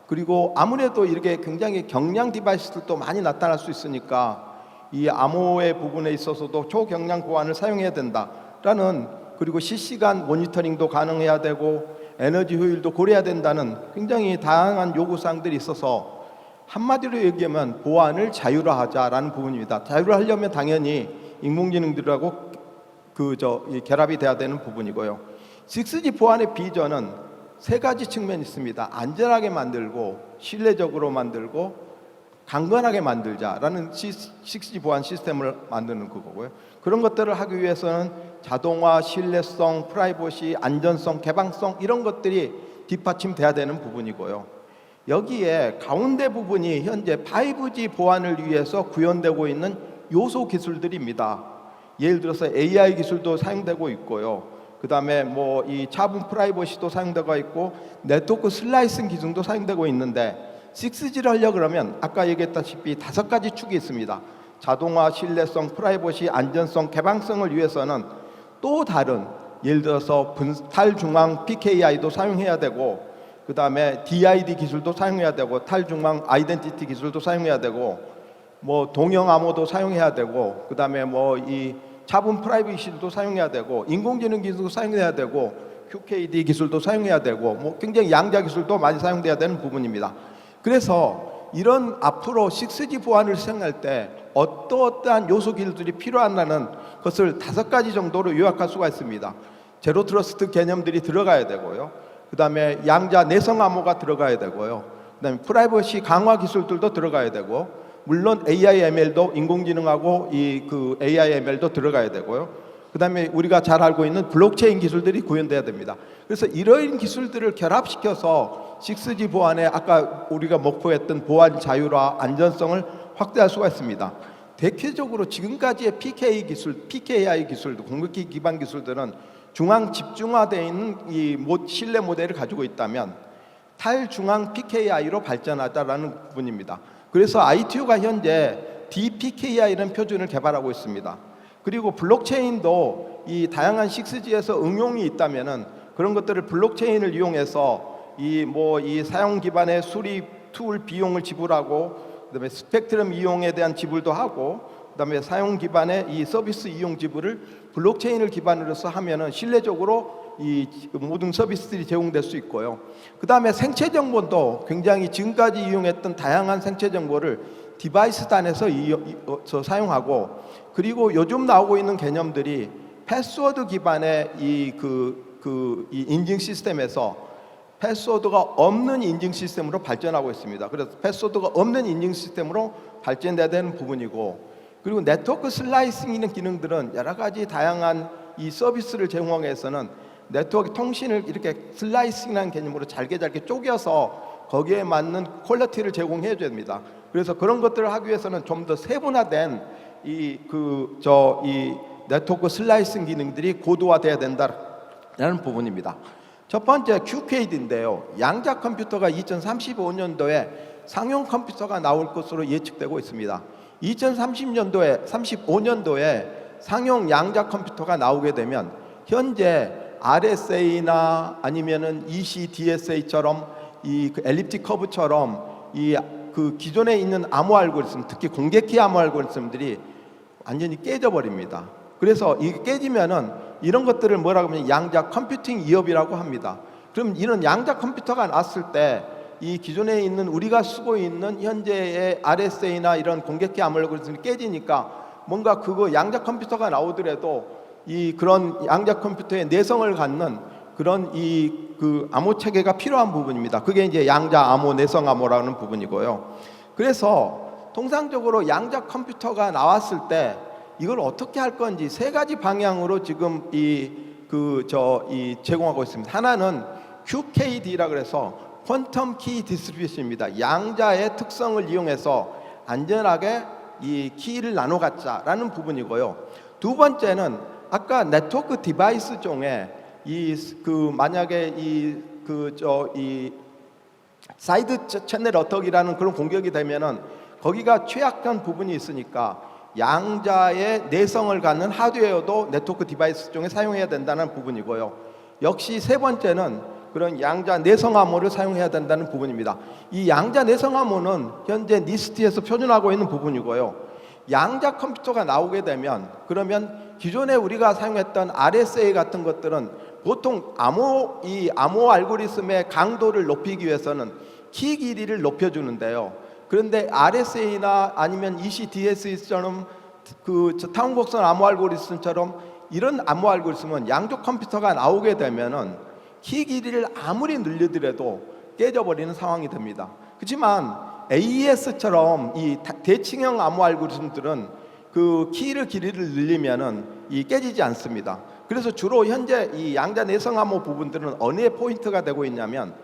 그리고 아무래도 이렇게 굉장히 경량 디바이스들도 많이 나타날 수 있으니까 이 암호의 부분에 있어서도 초경량 보안을 사용해야 된다라는, 그리고 실시간 모니터링도 가능해야 되고 에너지 효율도 고려해야 된다는 굉장히 다양한 요구사항들이 있어서, 한마디로 얘기하면 보안을 자율화하자라는 부분입니다. 자율화하려면 당연히 인공지능들하고 결합이 돼야 되는 부분이고요. 6G 보안의 비전은 세 가지 측면이 있습니다. 안전하게 만들고, 신뢰적으로 만들고, 강건하게 만들자라는 6G 보안 시스템을 만드는 그거고요. 그런 것들을 하기 위해서는 자동화, 신뢰성, 프라이버시, 안전성, 개방성, 이런 것들이 뒷받침돼야 되는 부분이고요. 여기에 가운데 부분이 현재 5G 보안을 위해서 구현되고 있는 요소 기술들입니다. 예를 들어서 AI 기술도 사용되고 있고요. 그 다음에 이 차분 프라이버시도 사용되고 있고, 네트워크 슬라이싱 기술도 사용되고 있는데, 6G를 하려고 그러면 아까 얘기했다시피 5가지 축이 있습니다. 자동화, 신뢰성, 프라이버시, 안전성, 개방성을 위해서는 또 다른, 예를 들어서 탈중앙 PKI도 사용해야 되고, 그 다음에 DID 기술도 사용해야 되고, 탈중앙 아이덴티티 기술도 사용해야 되고, 동형 암호도 사용해야 되고, 그 다음에 이 차분 프라이버시도 사용해야 되고, 인공지능 기술도 사용해야 되고, QKD 기술도 사용해야 되고, 굉장히 양자 기술도 많이 사용돼야 되는 부분입니다. 그래서 이런 앞으로 6G 보안을 시행할 때 어떠한 요소 기술들이 필요하다는 것을 5가지 정도로 요약할 수가 있습니다. 제로 트러스트 개념들이 들어가야 되고요. 그 다음에 양자 내성 암호가 들어가야 되고요. 그 다음에 프라이버시 강화 기술들도 들어가야 되고, 그 물론 AI, ML도 인공지능하고 이 그 AI, ML도 들어가야 되고요. 그다음에 우리가 잘 알고 있는 블록체인 기술들이 구현돼야 됩니다. 그래서 이러한 기술들을 결합시켜서 6G 보안에 아까 우리가 목표했던 보안 자유와 안전성을 확대할 수가 있습니다. 대체적으로 지금까지의 PKI 기술도 공격기 기반 기술들은 중앙 집중화되어 있는 이 신뢰 모델을 가지고 있다면 탈중앙 PKI로 발전하다라는 부분입니다. 그래서 ITU가 현재 DPKI라는 표준을 개발하고 있습니다. 그리고 블록체인도 이 다양한 6G에서 응용이 있다면은 그런 것들을 블록체인을 이용해서 이 사용 기반의 수립 툴 비용을 지불하고 그다음에 스펙트럼 이용에 대한 지불도 하고 그다음에 사용 기반의 이 서비스 이용 지불을 블록체인을 기반으로서 하면은 신뢰적으로 이 모든 서비스들이 제공될 수 있고요. 그다음에 생체 정보도 굉장히 지금까지 이용했던 다양한 생체 정보를 디바이스 단에서 사용하고 그리고 요즘 나오고 있는 개념들이 패스워드 기반의 이 인증 시스템에서 패스워드가 없는 인증 시스템으로 발전하고 있습니다. 그래서 패스워드가 없는 인증 시스템으로 발전돼야 되는 부분이고 그리고 네트워크 슬라이싱이라는 기능들은 여러 가지 다양한 이 서비스를 제공하기위해서는 네트워크 통신을 이렇게 슬라이싱이라는 개념으로 잘게 쪼개서 거기에 맞는 퀄리티를 제공해 줘야 됩니다. 그래서 그런 것들을 하기 위해서는 좀 더 세분화된 이 네트워크 슬라이싱 기능들이 고도화돼야 된다라는 부분입니다. 첫 번째 QKD인데요. 양자 컴퓨터가 2035년도에 상용 컴퓨터가 나올 것으로 예측되고 있습니다. 35년도에 상용 양자 컴퓨터가 나오게 되면 현재 RSA나 아니면은 ECDSA처럼 엘립틱 커브처럼 기존에 있는 암호 알고리즘, 특히 공개키 암호 알고리즘들이 완전히 깨져버립니다. 그래서 이게 깨지면은 이런 것들을 뭐라고 하면 양자 컴퓨팅 위협이라고 합니다. 그럼 이런 양자 컴퓨터가 났을 때 이 기존에 있는 우리가 쓰고 있는 현재의 RSA나 이런 공개키 암호 알고리즘이 깨지니까 뭔가 그거 양자 컴퓨터가 나오더라도 그런 양자 컴퓨터의 내성을 갖는 그런 암호 체계가 필요한 부분입니다. 그게 이제 양자 암호, 내성 암호라는 부분이고요. 그래서 통상적으로 양자 컴퓨터가 나왔을 때 이걸 어떻게 할 건지 세 가지 방향으로 지금 제공하고 있습니다. 하나는 QKD라 그래서 퀀텀 키 디스트리뷰션입니다. 양자의 특성을 이용해서 안전하게 이 키를 나눠 갖자라는 부분이고요. 두 번째는 아까 네트워크 디바이스 중에 만약에 사이드 채널 어택이라는 그런 공격이 되면은 거기가 취약한 부분이 있으니까 양자의 내성을 갖는 하드웨어도 네트워크 디바이스 중에 사용해야 된다는 부분이고요. 역시 세 번째는 그런 양자 내성 암호를 사용해야 된다는 부분입니다. 이 양자 내성 암호는 현재 니스트에서 표준하고 있는 부분이고요. 양자 컴퓨터가 나오게 되면 그러면 기존에 우리가 사용했던 RSA 같은 것들은 보통 암호 알고리즘의 강도를 높이기 위해서는 키 길이를 높여주는데요. 그런데 RSA나 아니면 ECDSA처럼 타운곡선 암호 알고리즘처럼 이런 암호 알고리즘은 양쪽 컴퓨터가 나오게 되면은 키 길이를 아무리 늘리더라도 깨져버리는 상황이 됩니다. 그렇지만 AES처럼 이 대칭형 암호 알고리즘들은 그 길이를 늘리면은 깨지지 않습니다. 그래서 주로 현재 이 양자 내성 암호 부분들은 어느에 포인트가 되고 있냐면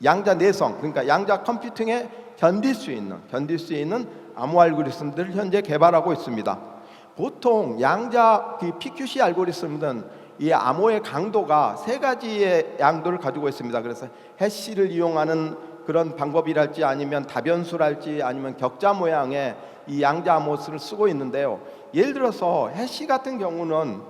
양자 내성, 그러니까 양자 컴퓨팅에 견딜 수 있는 암호 알고리즘들을 현재 개발하고 있습니다. 보통 양자 PQC 알고리즘은 이 암호의 강도가 세 가지의 양도를 가지고 있습니다. 그래서 해시를 이용하는 그런 방법이랄지 아니면 다변수랄지 아니면 격자 모양의 이 양자 암호를 쓰고 있는데요. 예를 들어서 해시 같은 경우는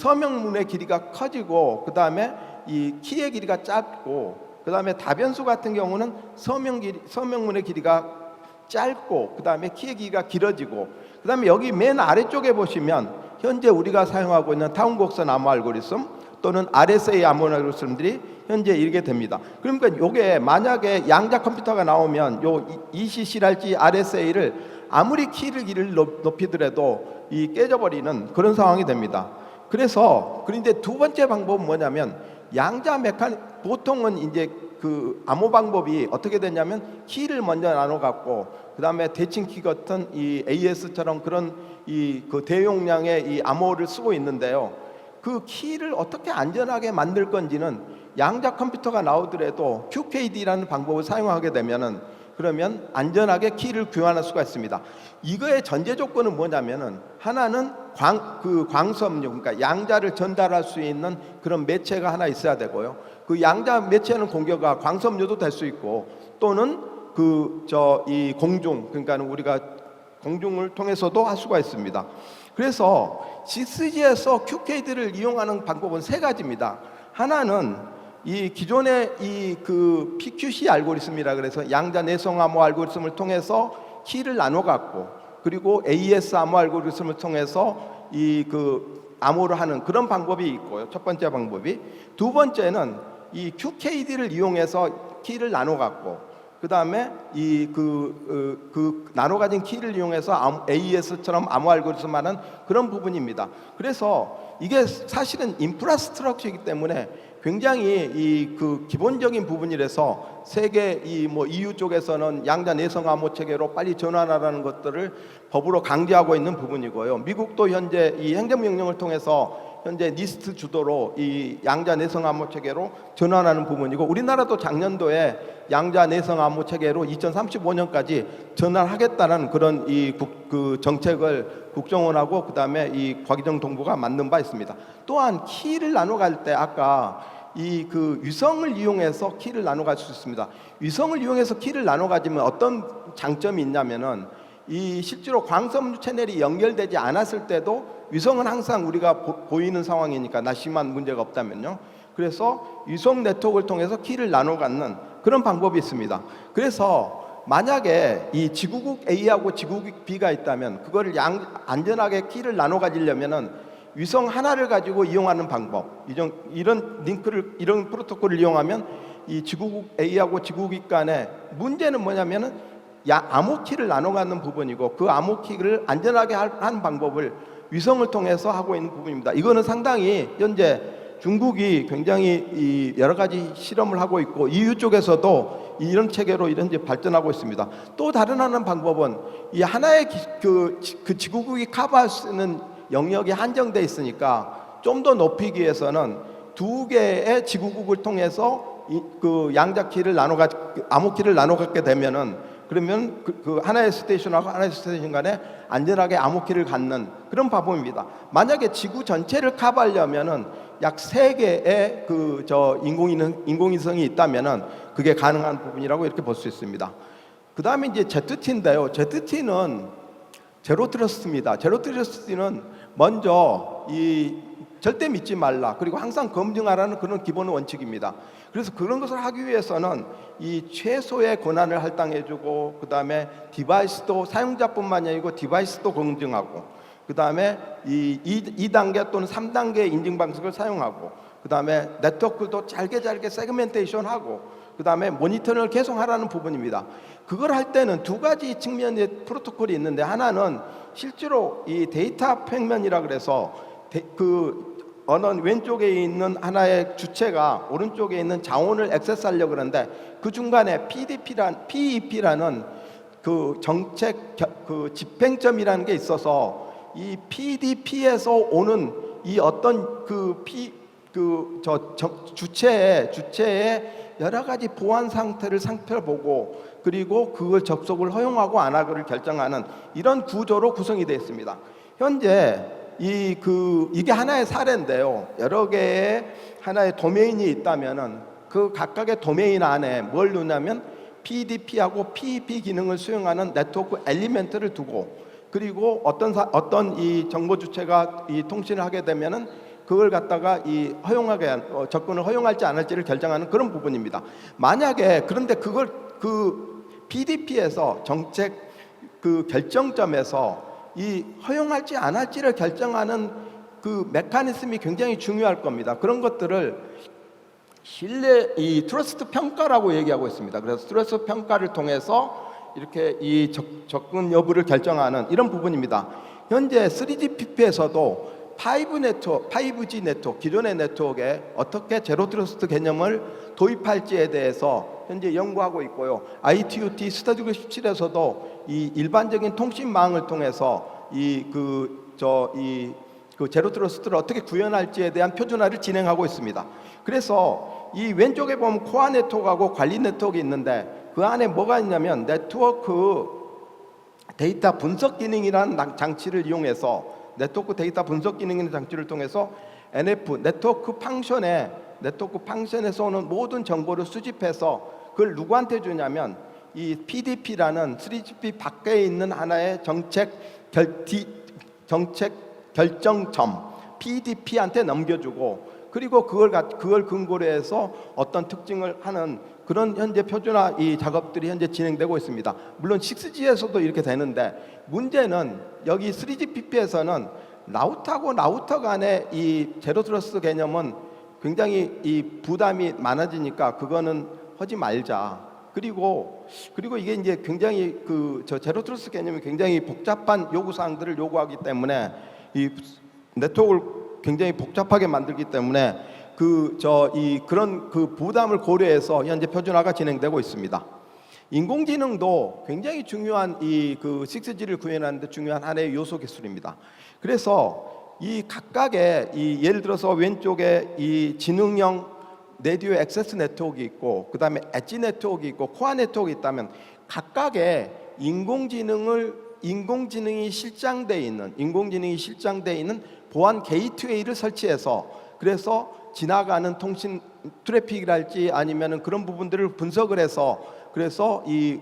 서명문의 길이가 커지고 그 다음에 이 키의 길이가 짧고 그 다음에 다변수 같은 경우는 서명문의 길이가 짧고 그 다음에 키의 길이가 길어지고 그 다음에 여기 맨 아래쪽에 보시면 현재 우리가 사용하고 있는 타운곡선 암호 알고리즘 또는 RSA 암호 알고리즘들이 현재 이렇게 됩니다. 그러니까 이게 만약에 양자 컴퓨터가 나오면 요 ECC랄지 RSA를 아무리 길이를 높이더라도 깨져버리는 그런 상황이 됩니다. 그런데 두 번째 방법은 뭐냐면 보통은 이제 그 암호 방법이 어떻게 되냐면 키를 먼저 나눠 갖고 그다음에 대칭 키 같은 이 AS처럼 그런 이 그 대용량의 이 암호를 쓰고 있는데요. 그 키를 어떻게 안전하게 만들 건지는 양자 컴퓨터가 나오더라도 QKD라는 방법을 사용하게 되면은 그러면 안전하게 키를 교환할 수가 있습니다. 이거의 전제 조건은 뭐냐면은 하나는 광섬유, 그러니까 양자를 전달할 수 있는 그런 매체가 하나 있어야 되고요. 그 양자 매체는 공격가 광섬유도 될 수 있고 또는 이 공중, 그러니까 우리가 공중을 통해서도 할 수가 있습니다. 그래서 CCG에서 QKD를 이용하는 방법은 세 가지입니다. 하나는 이 기존의 이 그 PQC 알고리즘이라 그래서 양자 내성 암호 알고리즘을 통해서 키를 나눠 갖고 그리고 AES 암호 알고리즘을 통해서 이 그 암호를 하는 그런 방법이 있고요. 첫 번째 방법이. 두 번째는 이 QKD를 이용해서 키를 나눠 갖고 그다음에 이 나눠 가진 키를 이용해서 AES처럼 암호 알고리즘 하는 그런 부분입니다. 그래서 이게 사실은 인프라스트럭처이기 때문에 굉장히 이 그 기본적인 부분이라서 세계 이 뭐 EU 쪽에서는 양자 내성 암호 체계로 빨리 전환하라는 것들을 법으로 강제하고 있는 부분이고요. 미국도 현재 이 행정명령을 통해서 현재 니스트 주도로 이 양자 내성 암호 체계로 전환하는 부분이고 우리나라도 작년도에 양자 내성 암호 체계로 2035년까지 전환하겠다는 그런 그 정책을 국정원하고 그다음에 이 과기정 동부가 만든 바 있습니다. 또한 키를 나눠 갈 때 아까 이 그 위성을 이용해서 키를 나눠 갈 수 있습니다. 위성을 이용해서 키를 나눠 가지면 어떤 장점이 있냐면은 이 실제로 광섬유 채널이 연결되지 않았을 때도 위성은 항상 우리가 보이는 상황이니까 나심한 문제가 없다면요. 그래서 위성 네트워크를 통해서 키를 나눠 갖는 그런 방법이 있습니다. 그래서 만약에 이 지구국 A하고 지구국 B가 있다면 그거를 안전하게 키를 나눠 가지려면은 위성 하나를 가지고 이용하는 방법, 이런 프로토콜을 이용하면 이 지구국 A하고 지구국 B 간에 문제는 뭐냐면은 암호키를 나눠 갖는 부분이고 그 암호키를 안전하게 하는 방법을 위성을 통해서 하고 있는 부분입니다. 이거는 상당히 현재 중국이 굉장히 여러 가지 실험을 하고 있고 EU 쪽에서도 이런 체계로 이제 발전하고 있습니다. 또 다른 하나는 방법은 이 하나의 그 지구국이 커버할 수 있는 영역이 한정돼 있으니까 좀 더 높이기 위해서는 두 개의 지구국을 통해서 그 양자키를 암호키를 나눠 갖게 되면은 그러면 그 하나의 스테이션하고 하나의 스테이션 간에 안전하게 암호키를 갖는 그런 방법입니다. 만약에 지구 전체를 커버하려면은 약 3개의 인공위성이 있다면은 그게 가능한 부분이라고 이렇게 볼 수 있습니다. 그 다음에 이제 ZT인데요. ZT는 제로 트러스트입니다. 제로 트러스트는 먼저 절대 믿지 말라. 그리고 항상 검증하라는 그런 기본 원칙입니다. 그래서 그런 것을 하기 위해서는 이 최소의 권한을 할당해주고 그 다음에 디바이스도 사용자뿐만이 아니고 디바이스도 검증하고 그 다음에 이 2단계 또는 3단계 인증 방식을 사용하고 그 다음에 네트워크도 잘게 세그멘테이션하고 그 다음에 모니터링을 계속 하라는 부분입니다. 그걸 할 때는 두 가지 측면의 프로토콜이 있는데 하나는 실제로 이 데이터 평면이라 그래서 어느 왼쪽에 있는 하나의 주체가 오른쪽에 있는 자원을 액세스하려고 그러는데 그 중간에 PEP라는 그 정책 집행점이라는 게 있어서 이 PDP에서 오는 이 어떤 주체의 여러 가지 보안 상태를 살펴보고 그리고 그걸 접속을 허용하고 안 하고를 결정하는 이런 구조로 구성이 되어 있습니다. 현재 이게 하나의 사례인데요. 여러 개의 하나의 도메인이 있다면은 그 각각의 도메인 안에 뭘 넣냐면 PDP하고 PEP 기능을 수행하는 네트워크 엘리멘트를 두고 그리고 어떤 이 정보 주체가 이 통신을 하게 되면은 그걸 갖다가 접근을 허용할지 안 할지를 결정하는 그런 부분입니다. 만약에 그런데 그걸 PDP에서 정책 결정점에서 이 허용할지 안 할지를 결정하는 그 메커니즘이 굉장히 중요할 겁니다. 그런 것들을 트러스트 평가라고 얘기하고 있습니다. 그래서 트러스트 평가를 통해서 이렇게 이 접근 여부를 결정하는 이런 부분입니다. 현재 3GPP에서도 5G 네트워크, 기존의 네트워크에 어떻게 제로 트러스트 개념을 도입할지에 대해서 현재 연구하고 있고요. ITU-T 스터디 그룹 17에서도 이 일반적인 통신망을 통해서 그 제로 트러스트를 어떻게 구현할지에 대한 표준화를 진행하고 있습니다. 그래서 이 왼쪽에 보면 코어 네트워크하고 관리 네트워크가 있는데 그 안에 뭐가 있냐면 네트워크 데이터 분석 기능이라는 장치를 이용해서 네트워크 데이터 분석 기능이라는 장치를 통해서 NF 네트워크 펑션에서 오는 모든 정보를 수집해서 그걸 누구한테 주냐면 이 PDP라는 3GP 밖에 있는 하나의 정책 결정점 PDP한테 넘겨주고 그리고 그걸 근거로 해서 어떤 특징을 하는 그런 현재 표준화 이 작업들이 현재 진행되고 있습니다. 물론 6G에서도 이렇게 되는데 문제는 여기 3GPP에서는 라우터하고 라우터 간의 이 제로 트러스트 개념은 굉장히 이 부담이 많아지니까 그거는 하지 말자. 그리고 이게 이제 굉장히 제로 트러스트 개념이 굉장히 복잡한 요구 사항들을 요구하기 때문에 이 네트워크를 굉장히 복잡하게 만들기 때문에 그런 부담을 고려해서 현재 표준화가 진행되고 있습니다. 인공지능도 굉장히 중요한 6G를 구현하는 데 중요한 하나의 요소 기술입니다. 그래서 이 각각의 예를 들어서 왼쪽에 이 지능형 레디오 액세스 네트워크 있고 그다음에 엣지 네트워크 있고 코어 네트워크 있다면 각각의 인공지능이 실장돼 있는 보안 게이트웨이를 설치해서 그래서 지나가는 통신 트래픽이랄지 아니면은 그런 부분들을 분석을 해서 그래서 이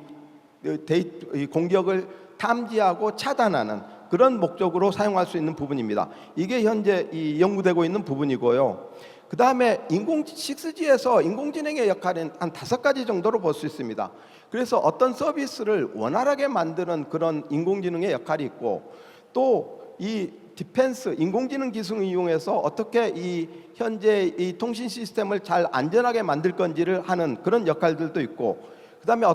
공격을 탐지하고 차단하는 그런 목적으로 사용할 수 있는 부분입니다. 이게 현재 연구되고 있는 부분이고요. 그 다음에 6G에서 인공지능의 역할은 한 5가지 정도로 볼 수 있습니다. 그래서 어떤 서비스를 원활하게 만드는 그런 인공지능의 역할이 있고 또 이 디펜스 인공지능 기술을 이용해서 어떻게 현재 이 통신 시스템을 잘 안전하게 만들 건지를 하는 그런 역할들도 있고 그다음에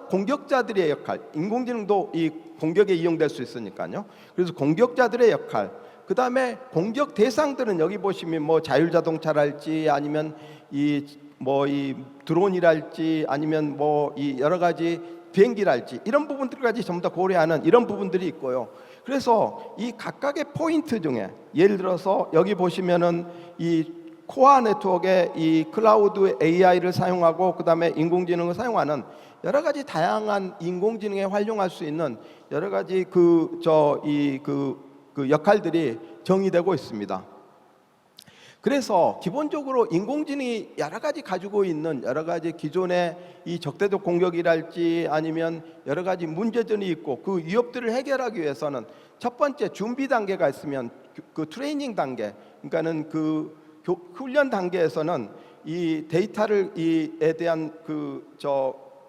공격자들의 역할 인공지능도 이 공격에 이용될 수 있으니까요. 그래서 공격자들의 역할 그다음에 공격 대상들은 여기 보시면 뭐 자율자동차랄지 아니면 이 드론이랄지 아니면 여러 가지 비행기랄지 이런 부분들까지 전부 다 고려하는 이런 부분들이 있고요. 그래서 이 각각의 포인트 중에 예를 들어서 여기 보시면은 이 코어 네트워크에 이 클라우드 AI를 사용하고 그다음에 인공지능을 사용하는 여러 가지 다양한 인공지능에 활용할 수 있는 여러 가지 역할들이 정의되고 있습니다. 그래서 기본적으로 인공지능이 여러 가지 가지고 있는 여러 가지 기존의 이 적대적 공격이랄지 아니면 여러 가지 문제점이 있고 그 위협들을 해결하기 위해서는 첫 번째 준비 단계가 있으면 그 트레이닝 단계, 그러니까는 그 훈련 단계에서는 이 데이터에 대한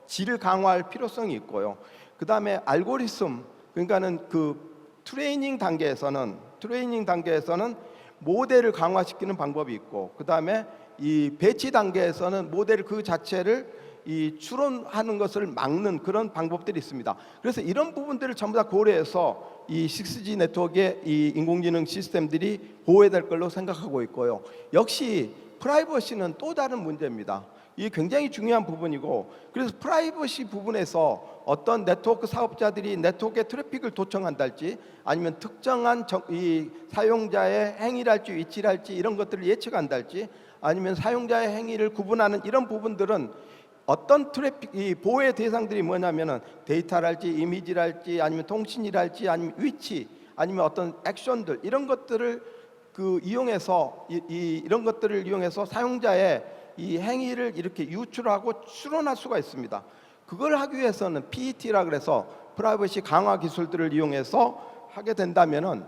질을 강화할 필요성이 있고요. 그 다음에 알고리즘, 그러니까는 트레이닝 단계에서는 모델을 강화시키는 방법이 있고 그 다음에 이 배치 단계에서는 모델 그 자체를 이 추론하는 것을 막는 그런 방법들이 있습니다. 그래서 이런 부분들을 전부 다 고려해서 이 6G 네트워크의 이 인공지능 시스템들이 보호해야 될 걸로 생각하고 있고요. 역시 프라이버시는 또 다른 문제입니다. 이게 굉장히 중요한 부분이고 그래서 프라이버시 부분에서 어떤 네트워크 사업자들이 네트워크에 트래픽을 도청한달지 아니면 특정한 이 사용자의 행위랄지 위치랄지 이런 것들을 예측한달지 아니면 사용자의 행위를 구분하는 이런 부분들은 어떤 이 보호의 대상들이 뭐냐면은 데이터랄지 이미지랄지 아니면 통신이랄지 아니면 위치 아니면 어떤 액션들 이런 것들을 이용해서 이런 것들을 이용해서 사용자의 이 행위를 이렇게 유출하고 추론할 수가 있습니다. 그걸 하기 위해서는 PET라 그래서 프라이버시 강화 기술들을 이용해서 하게 된다면은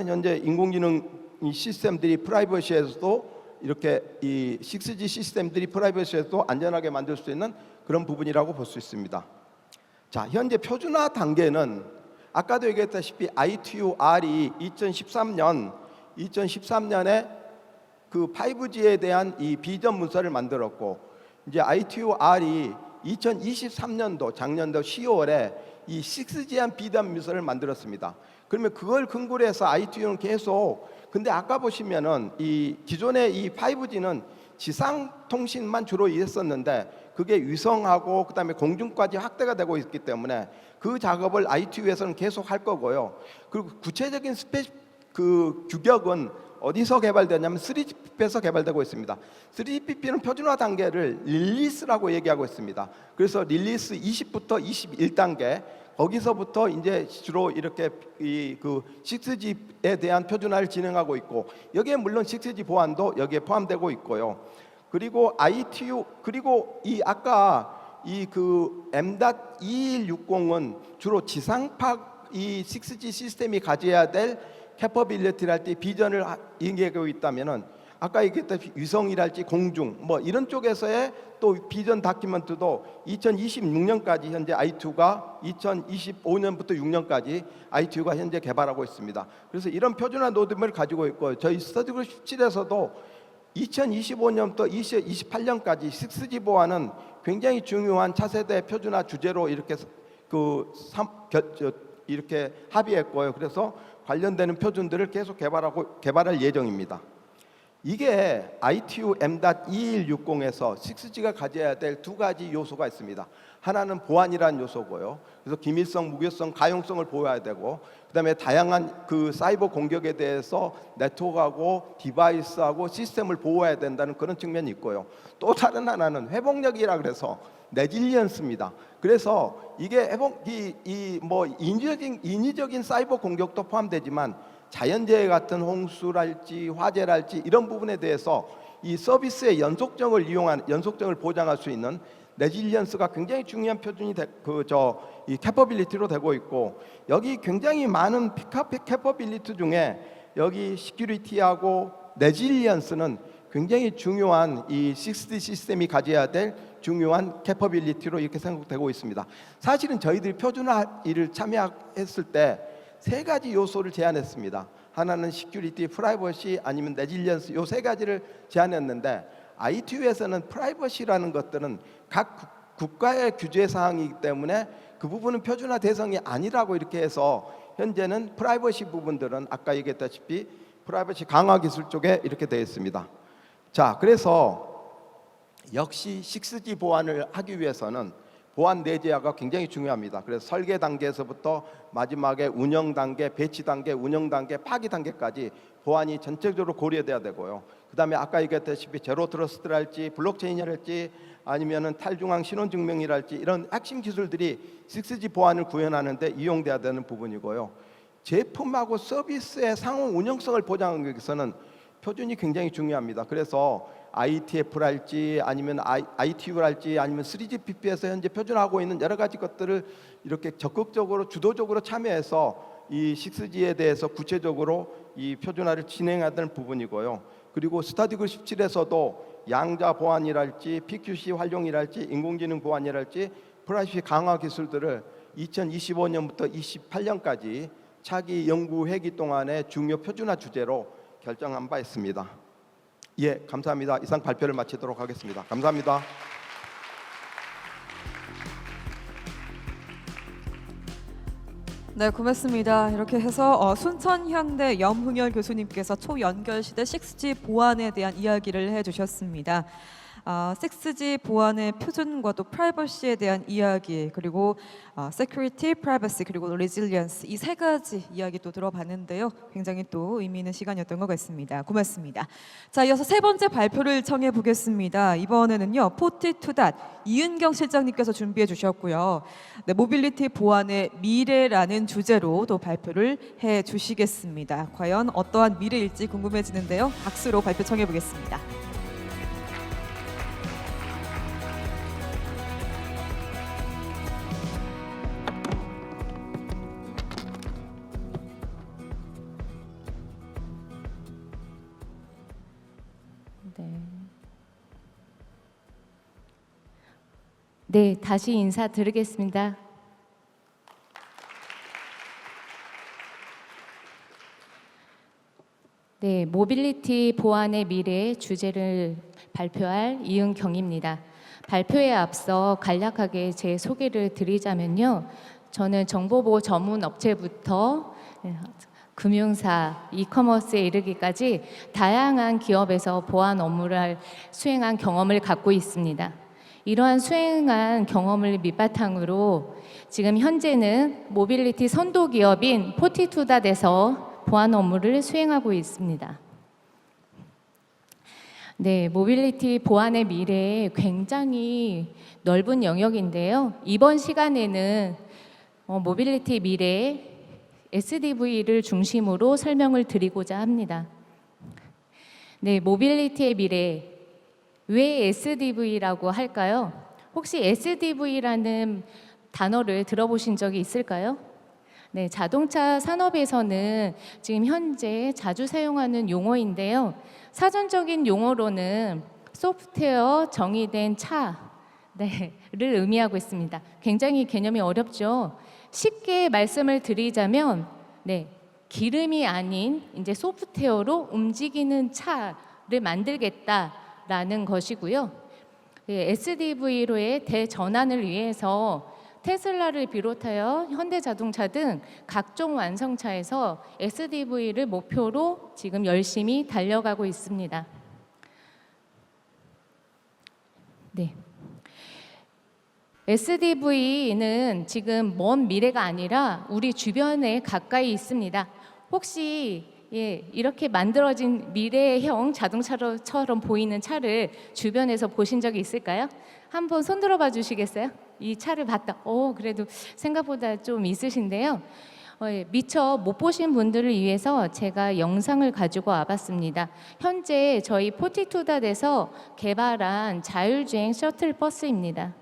현재 인공지능 시스템들이 프라이버시에서도 이렇게 이 6G 시스템들이 프라이버시에서도 안전하게 만들 수 있는 그런 부분이라고 볼 수 있습니다. 자, 현재 표준화 단계는 아까도 얘기했다시피 ITU-R이 2013년에 그 5G에 대한 이 비전 문서를 만들었고 이제 ITU-R이 2023년도 작년도 10월에 이 6G한 비전 문서를 만들었습니다. 그러면 그걸 근거로 해서 ITU는 계속 근데 아까 보시면은 이 기존의 이 5G는 지상 통신만 주로 일했었는데 그게 위성하고 그다음에 공중까지 확대가 되고 있기 때문에 그 작업을 ITU에서는 계속 할 거고요. 그리고 구체적인 규격은 어디서 개발되냐면 3GPP에서 개발되고 있습니다. 3GPP는 표준화 단계를 릴리스라고 얘기하고 있습니다. 그래서 릴리스 20부터 21단계 거기서부터 이제 주로 이렇게 그 6G에 대한 표준화를 진행하고 있고 여기에 물론 6G 보안도 여기에 포함되고 있고요. 그리고 ITU 그리고 이 아까 이 그 M.2160은 주로 지상파 이 6G 시스템이 가져야 될 캐퍼빌리티랄지 비전을 얘기하고 있다면은 아까 얘기했던 위성이랄지 공중 뭐 이런 쪽에서의 또 비전 다큐멘트도 2026년까지 현재 ITU가 2025년부터 6년까지 ITU가 현재 개발하고 있습니다. 그래서 이런 표준화 로드맵을 가지고 있고 저희 스터디그룹 17에서도 2025년부터 2028년까지 6G 보안은 굉장히 중요한 차세대 표준화 주제로 이렇게 이렇게 합의했고요. 그래서 관련되는 표준들을 계속 개발할 예정입니다. 이게 ITU M.2160에서 6G가 가져야 될 두 가지 요소가 있습니다. 하나는 보안이라는 요소고요. 그래서 기밀성, 무결성, 가용성을 보호해야 되고 그다음에 다양한 그 사이버 공격에 대해서 네트워크하고 디바이스하고 시스템을 보호해야 된다는 그런 측면이 있고요. 또 다른 하나는 회복력이라 그래서 레질리언스입니다. 그래서 이게 뭐 인위적인 사이버 공격도 포함되지만 자연재해 같은 홍수랄지 화재랄지 이런 부분에 대해서 이 서비스의 연속성을 보장할 수 있는 레질리언스가 굉장히 중요한 표준이 이 캐퍼빌리티로 되고 있고 여기 굉장히 많은 캐퍼빌리티 중에 여기 시큐리티하고 레질리언스는 굉장히 중요한 이 6D 시스템이 가져야 될 중요한 캐퍼빌리티로 이렇게 생각되고 있습니다. 사실은 저희들이 표준화 일을 참여했을 때 세 가지 요소를 제안했습니다. 하나는 시큐리티, 프라이버시 아니면 레질리언스 요 세 가지를 제안했는데 ITU에서는 프라이버시라는 것들은 각 국가의 규제 사항이기 때문에 그 부분은 표준화 대상이 아니라고 이렇게 해서 현재는 프라이버시 부분들은 아까 얘기했다시피 프라이버시 강화 기술 쪽에 이렇게 되어 있습니다. 자, 그래서 역시 6G 보안을 하기 위해서는 보안 내재화가 굉장히 중요합니다. 그래서 설계 단계에서부터 마지막에 운영 단계, 배치 단계, 운영 단계, 파기 단계까지 보안이 전체적으로 고려돼야 되고요. 그다음에 아까 얘기했다시피 제로 트러스트랄지 블록체인이랄지 아니면은 탈중앙 신원 증명이랄지 이런 핵심 기술들이 6G 보안을 구현하는데 이용돼야 되는 부분이고요. 제품하고 서비스의 상호 운영성을 보장하기 위해서는 표준이 굉장히 중요합니다. 그래서 ITF랄지 아니면 ITU랄지 아니면 3GPP에서 현재 표준화하고 있는 여러 가지 것들을 이렇게 적극적으로 주도적으로 참여해서 이 6G에 대해서 구체적으로 이 표준화를 진행하는 부분이고요. 그리고 스터디그룹 17에서도 양자 보안이랄지 PQC 활용이랄지 인공지능 보안이랄지 프라이버시 강화 기술들을 2025년부터 28년까지 차기 연구 회기 동안의 중요 표준화 주제로 결정한 바 있습니다. 예, 감사합니다. 이상 발표를 마치도록 하겠습니다. 감사합니다. 네, 고맙습니다. 이렇게 해서 순천향대 염흥열 교수님께서 초연결시대 6G 보안에 대한 이야기를 해주셨습니다. 6G 보안의 표준과 또 프라이버시에 대한 이야기 그리고 security, privacy 그리고 resilience 이 세 가지 이야기 또 들어봤는데요. 굉장히 또 의미 있는 시간이었던 것 같습니다. 고맙습니다. 자, 이어서 세 번째 발표를 청해 보겠습니다. 이번에는요, 42닷 이은경 실장님께서 준비해 주셨고요. 네, 모빌리티 보안의 미래라는 주제로 또 발표를 해 주시겠습니다. 과연 어떠한 미래일지 궁금해지는데요. 박수로 발표 청해 보겠습니다. 네, 다시 인사드리겠습니다. 네, 모빌리티 보안의 미래 주제를 발표할 이은경입니다. 발표에 앞서 간략하게 제 소개를 드리자면요. 저는 정보보호 전문 업체부터 금융사, 이커머스에 이르기까지 다양한 기업에서 보안 업무를 수행한 경험을 갖고 있습니다. 이러한 수행한 경험을 밑바탕으로 지금 현재는 모빌리티 선도 기업인 포티투닷에서 보안 업무를 수행하고 있습니다. 네, 모빌리티 보안의 미래 굉장히 넓은 영역인데요. 이번 시간에는 모빌리티 미래 SDV를 중심으로 설명을 드리고자 합니다. 네, 모빌리티의 미래. 왜 SDV라고 할까요? 혹시 SDV라는 단어를 들어보신 적이 있을까요? 네, 자동차 산업에서는 지금 현재 자주 사용하는 용어인데요. 사전적인 용어로는 소프트웨어 정의된 차를 의미하고 있습니다. 굉장히 개념이 어렵죠. 쉽게 말씀을 드리자면, 네, 기름이 아닌 이제 소프트웨어로 움직이는 차를 만들겠다라는 것이고요. SDV로의 대전환을 위해서 테슬라를 비롯하여 현대자동차 등 각종 완성차에서 SDV를 목표로 지금 열심히 달려가고 있습니다. 네. SDV는 지금 먼 미래가 아니라 우리 주변에 가까이 있습니다. 혹시 이렇게 만들어진 미래형 자동차처럼 보이는 차를 주변에서 보신 적이 있을까요? 한번 손 들어봐 주시겠어요? 이 차를 봤다. 그래도 생각보다 좀 있으신데요. 미처 못 보신 분들을 위해서 제가 영상을 가지고 와봤습니다. 현재 저희 포티투닷에서 개발한 자율주행 셔틀 버스입니다.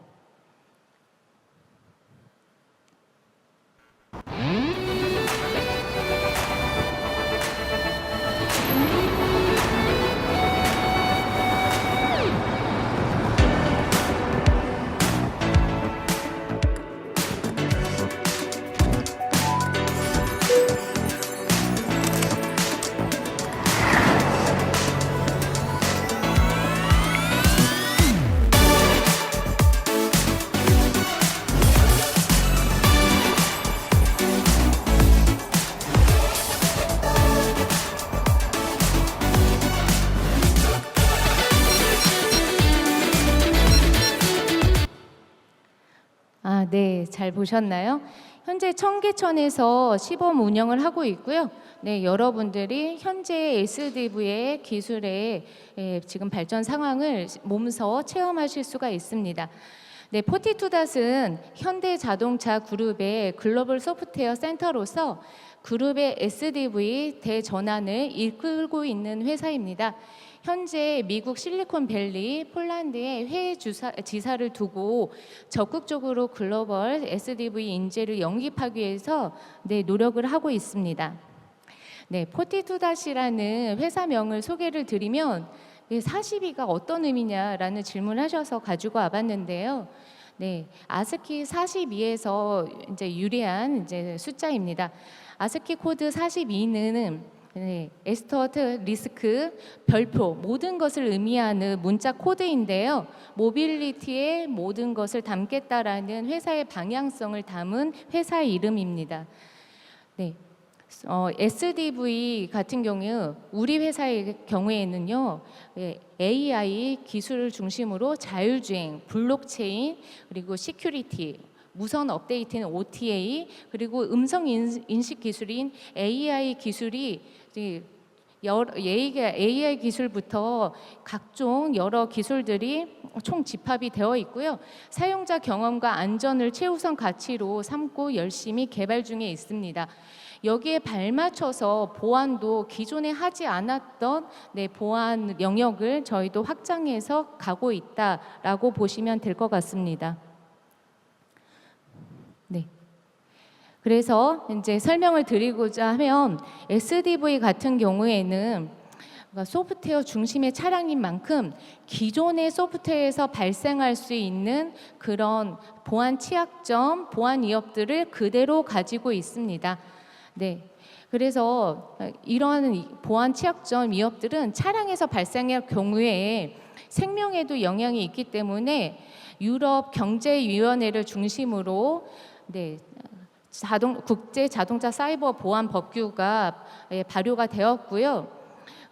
네, 잘 보셨나요? 현재 청계천에서 시범 운영을 하고 있고요. 네, 여러분들이 현재 SDV의 기술의 지금 발전 상황을 몸소 체험하실 수가 있습니다. 네, 포티투닷은 현대자동차 그룹의 글로벌 소프트웨어 센터로서 그룹의 SDV 대전환을 이끌고 있는 회사입니다. 현재 미국 실리콘밸리, 폴란드에 해외 지사를 두고 적극적으로 글로벌 SDV 인재를 영입하기 위해서 노력을 하고 있습니다. 네, 포티투닷이라는 회사명을 소개를 드리면 42가 어떤 의미냐라는 질문을 하셔서 가지고 와봤는데요. 네, 아스키 42에서 이제 유래한 이제 숫자입니다. 아스키 코드 42는 에스터트, 리스크, 별표, 모든 것을 의미하는 문자 코드인데요. 모빌리티의 모든 것을 담겠다라는 회사의 방향성을 담은 회사 이름입니다. 네, SDV 같은 경우 우리 회사의 경우에는요, AI 기술을 중심으로 자율주행, 블록체인, 그리고 시큐리티, 무선 업데이트는 OTA, 그리고 음성 인식 기술인 AI 기술이 AI 기술부터 각종 여러 기술들이 총 집합이 되어 있고요. 사용자 경험과 안전을 최우선 가치로 삼고 열심히 개발 중에 있습니다. 여기에 발맞춰서 보안도 기존에 하지 않았던 보안 영역을 저희도 확장해서 가고 있다라고 보시면 될 것 같습니다. 네. 그래서 이제 설명을 드리고자 하면 SDV 같은 경우에는 소프트웨어 중심의 차량인 만큼 기존의 소프트웨어에서 발생할 수 있는 그런 보안 취약점, 보안 위협들을 그대로 가지고 있습니다. 네. 그래서 이런 보안 취약점 위협들은 차량에서 발생할 경우에 생명에도 영향이 있기 때문에 유럽 경제위원회를 중심으로 국제 자동차 사이버 보안 법규가 발효가 되었고요.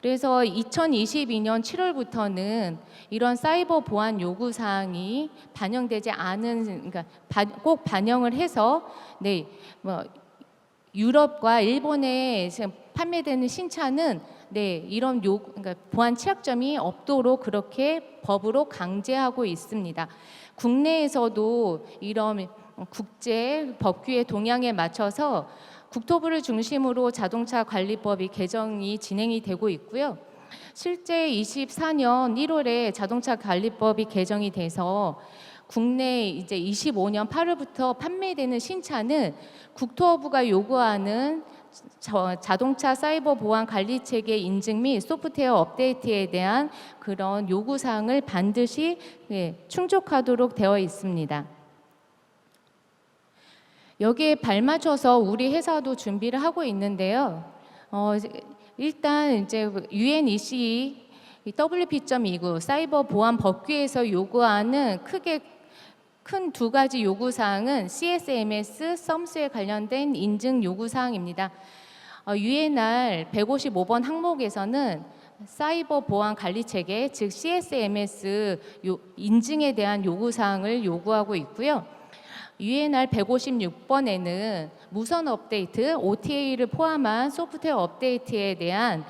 그래서 2022년 7월부터는 이런 사이버 보안 요구 사항이 반영되지 않은, 그러니까 꼭 반영을 해서 유럽과 일본에 판매되는 신차는 이런 그러니까 보안 취약점이 없도록 그렇게 법으로 강제하고 있습니다. 국내에서도 이런 국제 법규의 동향에 맞춰서 국토부를 중심으로 자동차 관리법이 개정이 진행이 되고 있고요. 실제 24년 1월에 자동차 관리법이 개정이 돼서 국내 이제 25년 8월부터 판매되는 신차는 국토부가 요구하는 자동차 사이버 보안 관리 체계 인증 및 소프트웨어 업데이트에 대한 그런 요구 사항을 반드시 충족하도록 되어 있습니다. 여기에 발맞춰서 우리 회사도 준비를 하고 있는데요. 일단 이제 UNECE WP.29 사이버 보안 법규에서 요구하는 큰 두 가지 요구 사항은 CSMS, 썸스에 관련된 인증 요구 사항입니다. UNR 155번 항목에서는 사이버 보안 관리 체계, 즉 CSMS 인증에 대한 요구 사항을 요구하고 있고요. UNR 156번에는 무선 업데이트, OTA를 포함한 소프트웨어 업데이트에 대한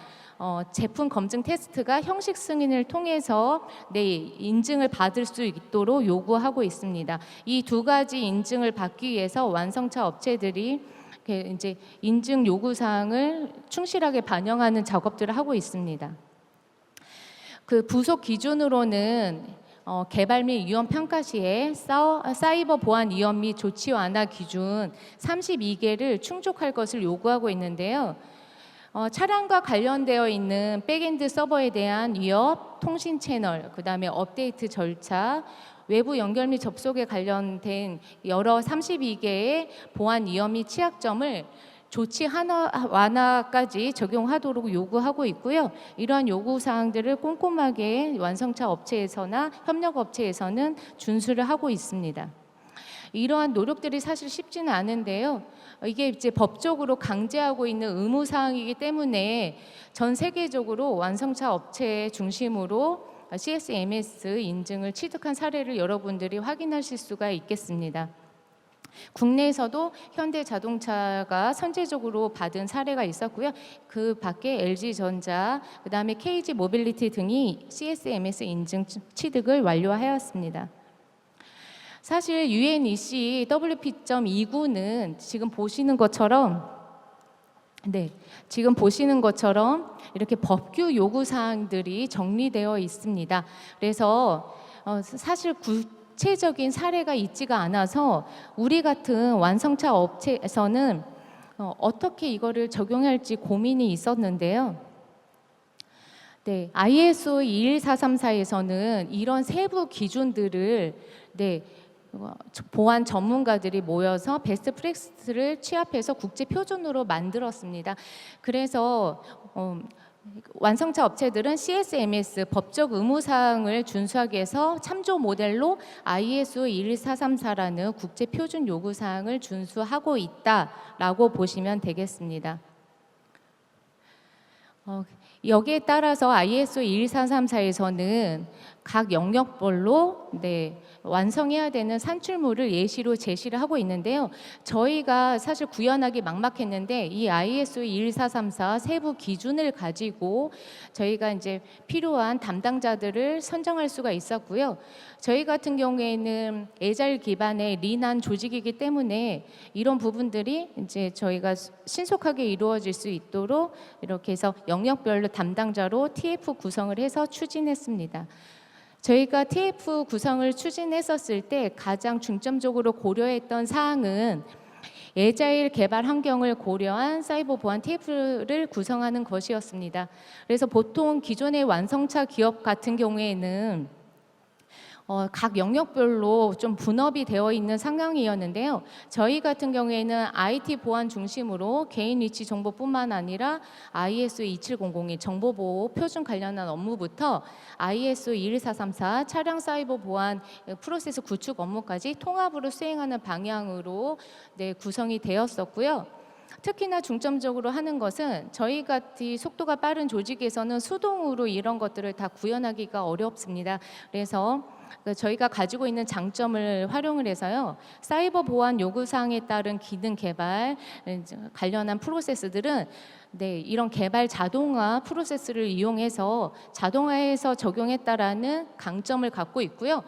제품 검증 테스트가 형식 승인을 통해서 인증을 받을 수 있도록 요구하고 있습니다. 이 두 가지 인증을 받기 위해서 완성차 업체들이 이제 인증 요구 사항을 충실하게 반영하는 작업들을 하고 있습니다. 그 부속 기준으로는 개발 및 위험 평가 시에 사이버 보안 위험 및 조치 완화 기준 32개를 충족할 것을 요구하고 있는데요. 차량과 관련되어 있는 백엔드 서버에 대한 위협, 통신 채널, 그다음에 업데이트 절차, 외부 연결 및 접속에 관련된 여러 32개의 보안 위험 및 취약점을 조치 완화까지 적용하도록 요구하고 있고요. 이러한 요구 사항들을 꼼꼼하게 완성차 업체에서나 협력 업체에서는 준수를 하고 있습니다. 이러한 노력들이 사실 쉽지는 않은데요. 이게 이제 법적으로 강제하고 있는 의무 사항이기 때문에 전 세계적으로 완성차 업체 중심으로 CSMS 인증을 취득한 사례를 여러분들이 확인하실 수가 있겠습니다. 국내에서도 현대자동차가 선제적으로 받은 사례가 있었고요. 그 밖에 LG전자, 그다음에 KG 모빌리티 등이 CSMS 인증 취득을 완료하였습니다. 사실 UNECE WP.29는 지금 보시는 것처럼 이렇게 법규 요구 사항들이 정리되어 있습니다. 그래서 사실 구체적인 사례가 있지가 않아서 우리 같은 완성차 업체에서는 어떻게 이거를 적용할지 고민이 있었는데요. ISO 21434에서는 이런 세부 기준들을 보안 전문가들이 모여서 베스트 프랙티스를 취합해서 국제 표준으로 만들었습니다. 그래서 완성차 업체들은 CSMS 법적 의무 사항을 준수하기 위해서 참조 모델로 ISO 21434라는 국제 표준 요구 사항을 준수하고 있다라고 보시면 되겠습니다. 여기에 따라서 ISO 21434에서는 각 영역별로 완성해야 되는 산출물을 예시로 제시를 하고 있는데요. 저희가 사실 구현하기 막막했는데 이 ISO 21434 세부 기준을 가지고 저희가 이제 필요한 담당자들을 선정할 수가 있었고요. 저희 같은 경우에는 에자일 기반의 린한 조직이기 때문에 이런 부분들이 이제 저희가 신속하게 이루어질 수 있도록 이렇게 해서 영역별로 담당자로 TF 구성을 해서 추진했습니다. 저희가 TF 구성을 추진했었을 때 가장 중점적으로 고려했던 사항은 에자일 개발 환경을 고려한 사이버 보안 TF를 구성하는 것이었습니다. 그래서 보통 기존의 완성차 기업 같은 경우에는 각 영역별로 좀 분업이 되어 있는 상황이었는데요. 저희 같은 경우에는 IT 보안 중심으로 개인 위치 정보뿐만 아니라 ISO 27001 정보보호 표준 관련한 업무부터 ISO 21434 차량 사이버 보안 프로세스 구축 업무까지 통합으로 수행하는 방향으로 구성이 되었었고요. 특히나 중점적으로 하는 것은 저희 같이 속도가 빠른 조직에서는 수동으로 이런 것들을 다 구현하기가 어렵습니다. 그래서 저희가 가지고 있는 장점을 활용을 해서요. 사이버 보안 요구사항에 따른 기능 개발 관련한 프로세스들은 이런 개발 자동화 프로세스를 이용해서 자동화해서 적용했다라는 강점을 갖고 있고요.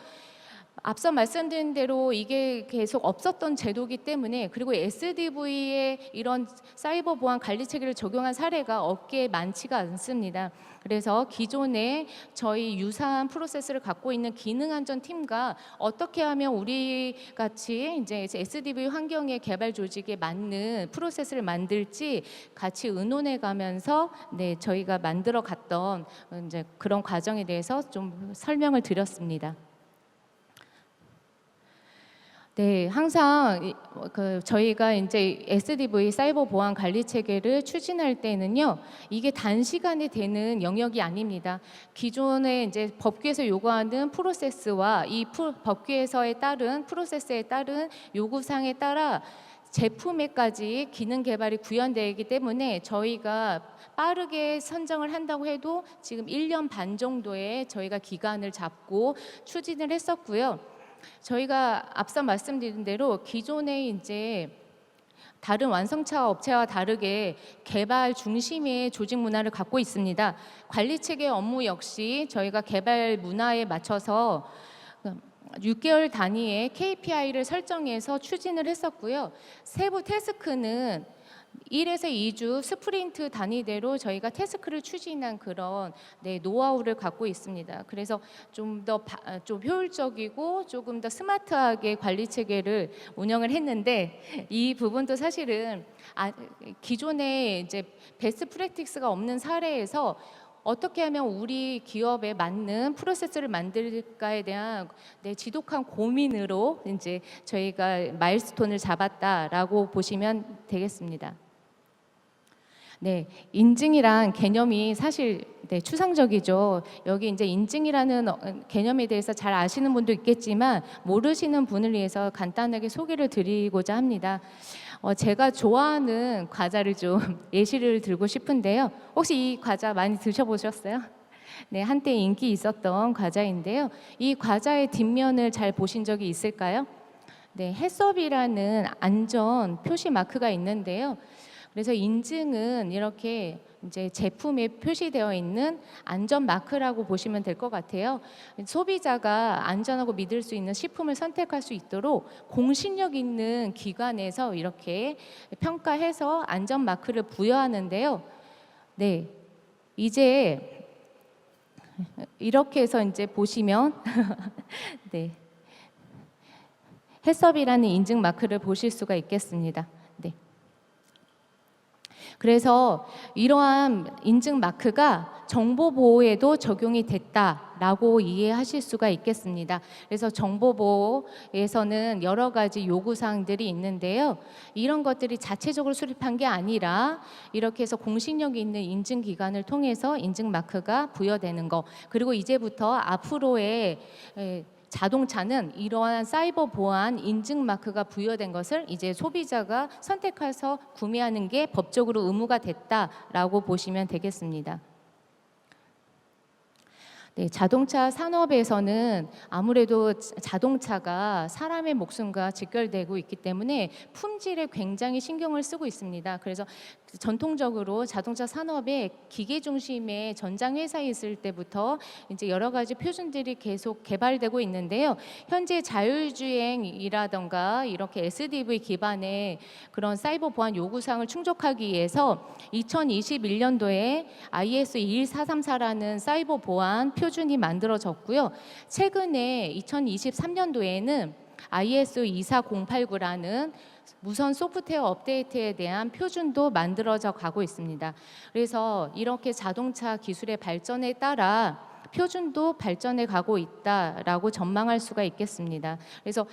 앞서 말씀드린 대로 이게 계속 없었던 제도이기 때문에, 그리고 SDV의 이런 사이버 보안 관리 체계를 적용한 사례가 업계에 많지가 않습니다. 그래서 기존에 저희 유사한 프로세스를 갖고 있는 기능안전팀과 어떻게 하면 우리 같이 이제 SDV 환경의 개발 조직에 맞는 프로세스를 만들지 같이 의논해 가면서 저희가 만들어 갔던 이제 그런 과정에 대해서 좀 설명을 드렸습니다. 항상 저희가 이제 SDV 사이버 보안 관리 체계를 추진할 때는요, 이게 단시간에 되는 영역이 아닙니다. 기존에 이제 법규에서 요구하는 프로세스와 이 법규에서에 따른 프로세스에 따른 요구사항에 따라 제품에까지 기능 개발이 구현되기 때문에 저희가 빠르게 선정을 한다고 해도 지금 1년 반 정도의 저희가 기간을 잡고 추진을 했었고요. 저희가 앞서 말씀드린 대로 기존에 이제 다른 완성차 업체와 다르게 개발 중심의 조직 문화를 갖고 있습니다. 관리 체계 업무 역시 저희가 개발 문화에 맞춰서 6개월 단위의 KPI를 설정해서 추진을 했었고요. 세부 태스크는 1에서 2주 스프린트 단위대로 저희가 태스크를 추진한 그런 노하우를 갖고 있습니다. 그래서 좀 효율적이고 조금 더 스마트하게 관리 체계를 운영을 했는데, 이 부분도 사실은 기존에 이제 베스트 프랙티스가 없는 사례에서 어떻게 하면 우리 기업에 맞는 프로세스를 만들까에 대한 지독한 고민으로 이제 저희가 마일스톤을 잡았다라고 보시면 되겠습니다. 인증이란 개념이 사실 추상적이죠. 여기 이제 인증이라는 개념에 대해서 잘 아시는 분도 있겠지만 모르시는 분을 위해서 간단하게 소개를 드리고자 합니다. 제가 좋아하는 과자를 좀 예시를 들고 싶은데요. 혹시 이 과자 많이 드셔보셨어요? 한때 인기 있었던 과자인데요. 이 과자의 뒷면을 잘 보신 적이 있을까요? 해썹이라는 안전 표시 마크가 있는데요. 그래서 인증은 이렇게 이제 제품에 표시되어 있는 안전 마크라고 보시면 될 것 같아요. 소비자가 안전하고 믿을 수 있는 식품을 선택할 수 있도록 공신력 있는 기관에서 이렇게 평가해서 안전 마크를 부여하는데요. 이제 이렇게 해서 이제 보시면 해썹이라는 인증 마크를 보실 수가 있겠습니다. 그래서 이러한 인증 마크가 정보 보호에도 적용이 됐다라고 이해하실 수가 있겠습니다. 그래서 정보 보호에서는 여러 가지 요구 사항들이 있는데요. 이런 것들이 자체적으로 수립한 게 아니라 이렇게 해서 공신력 있는 인증 기관을 통해서 인증 마크가 부여되는 거. 그리고 이제부터 앞으로의 자동차는 이러한 사이버 보안 인증 마크가 부여된 것을 이제 소비자가 선택해서 구매하는 게 법적으로 의무가 됐다라고 보시면 되겠습니다. 자동차 산업에서는 아무래도 자동차가 사람의 목숨과 직결되고 있기 때문에 품질에 굉장히 신경을 쓰고 있습니다. 그래서 전통적으로 자동차 산업에 기계 중심의 전장 회사에 있을 때부터 이제 여러 가지 표준들이 계속 개발되고 있는데요. 현재 자율주행이라던가 이렇게 SDV 기반의 그런 사이버 보안 요구 사항을 충족하기 위해서 2021년도에 ISO 21434라는 사이버 보안 표준이 만들어졌고요. 최근에 2023년도에는 ISO 24089라는 무선 소프트웨어 업데이트에 대한 표준도 만들어져 가고 있습니다. 그래서 이렇게 자동차 기술의 발전에 따라 표준도 발전해 가고 있다라고 전망할 수가 있겠습니다. 그래서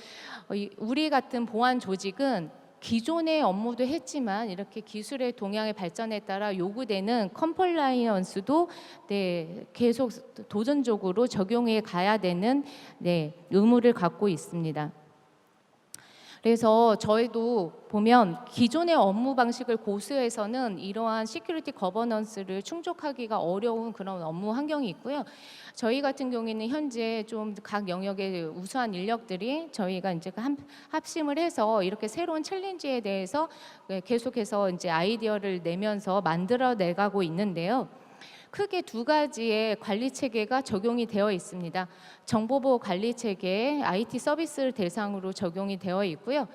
우리 같은 보안 조직은 기존의 업무도 했지만 이렇게 기술의 동향의 발전에 따라 요구되는 컴플라이언스도 계속 도전적으로 적용해 가야 되는 의무를 갖고 있습니다. 그래서 저희도 보면 기존의 업무 방식을 고수해서는 이러한 시큐리티 거버넌스를 충족하기가 어려운 그런 업무 환경이 있고요. 저희 같은 경우에는 현재 좀 각 영역의 우수한 인력들이 저희가 이제 합심을 해서 이렇게 새로운 챌린지에 대해서 계속해서 이제 아이디어를 내면서 만들어 내가고 있는데요. 크게 두 가지의 관리 체계가 적용이 되어 있습니다. 정보보호 관리 체계, IT 서비스를 대상으로 적용이 되어 있고요.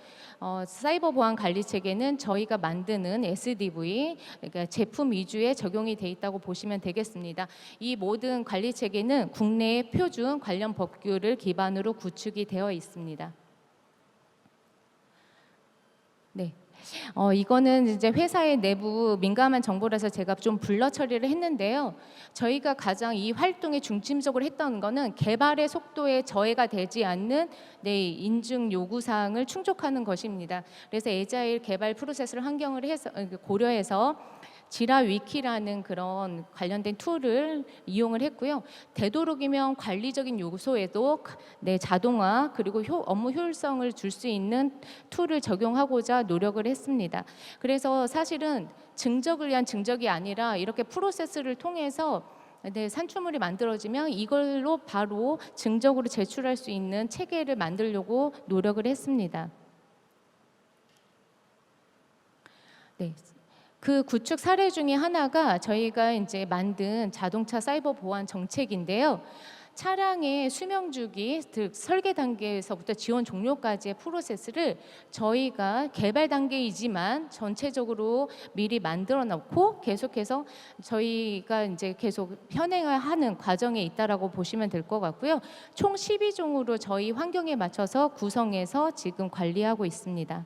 사이버 보안 관리 체계는 저희가 만드는 SDV, 그러니까 제품 위주에 적용이 돼 있다고 보시면 되겠습니다. 이 모든 관리 체계는 국내의 표준 관련 법규를 기반으로 구축이 되어 있습니다. 네. 이거는 이제 회사의 내부 민감한 정보라서 제가 좀 블러 처리를 했는데요. 저희가 가장 이 활동에 중심적으로 했던 거는 개발의 속도에 저해가 되지 않는 인증 요구 사항을 충족하는 것입니다. 그래서 에자일 개발 프로세스를 환경을 고려해서 지라 위키라는 그런 관련된 툴을 이용을 했고요. 되도록이면 관리적인 요소에도 자동화 그리고 업무 효율성을 줄 수 있는 툴을 적용하고자 노력을 했습니다. 그래서 사실은 증적을 위한 증적이 아니라 이렇게 프로세스를 통해서 산출물이 만들어지면 이걸로 바로 증적으로 제출할 수 있는 체계를 만들려고 노력을 했습니다. 네. 그 구축 사례 중에 하나가 저희가 이제 만든 자동차 사이버 보안 정책인데요. 차량의 수명 주기, 즉 설계 단계에서부터 지원 종료까지의 프로세스를 저희가 개발 단계이지만 전체적으로 미리 만들어 놓고 계속해서 저희가 이제 계속 현행하는 과정에 있다라고 보시면 될 것 같고요. 총 12종으로 저희 환경에 맞춰서 구성해서 지금 관리하고 있습니다.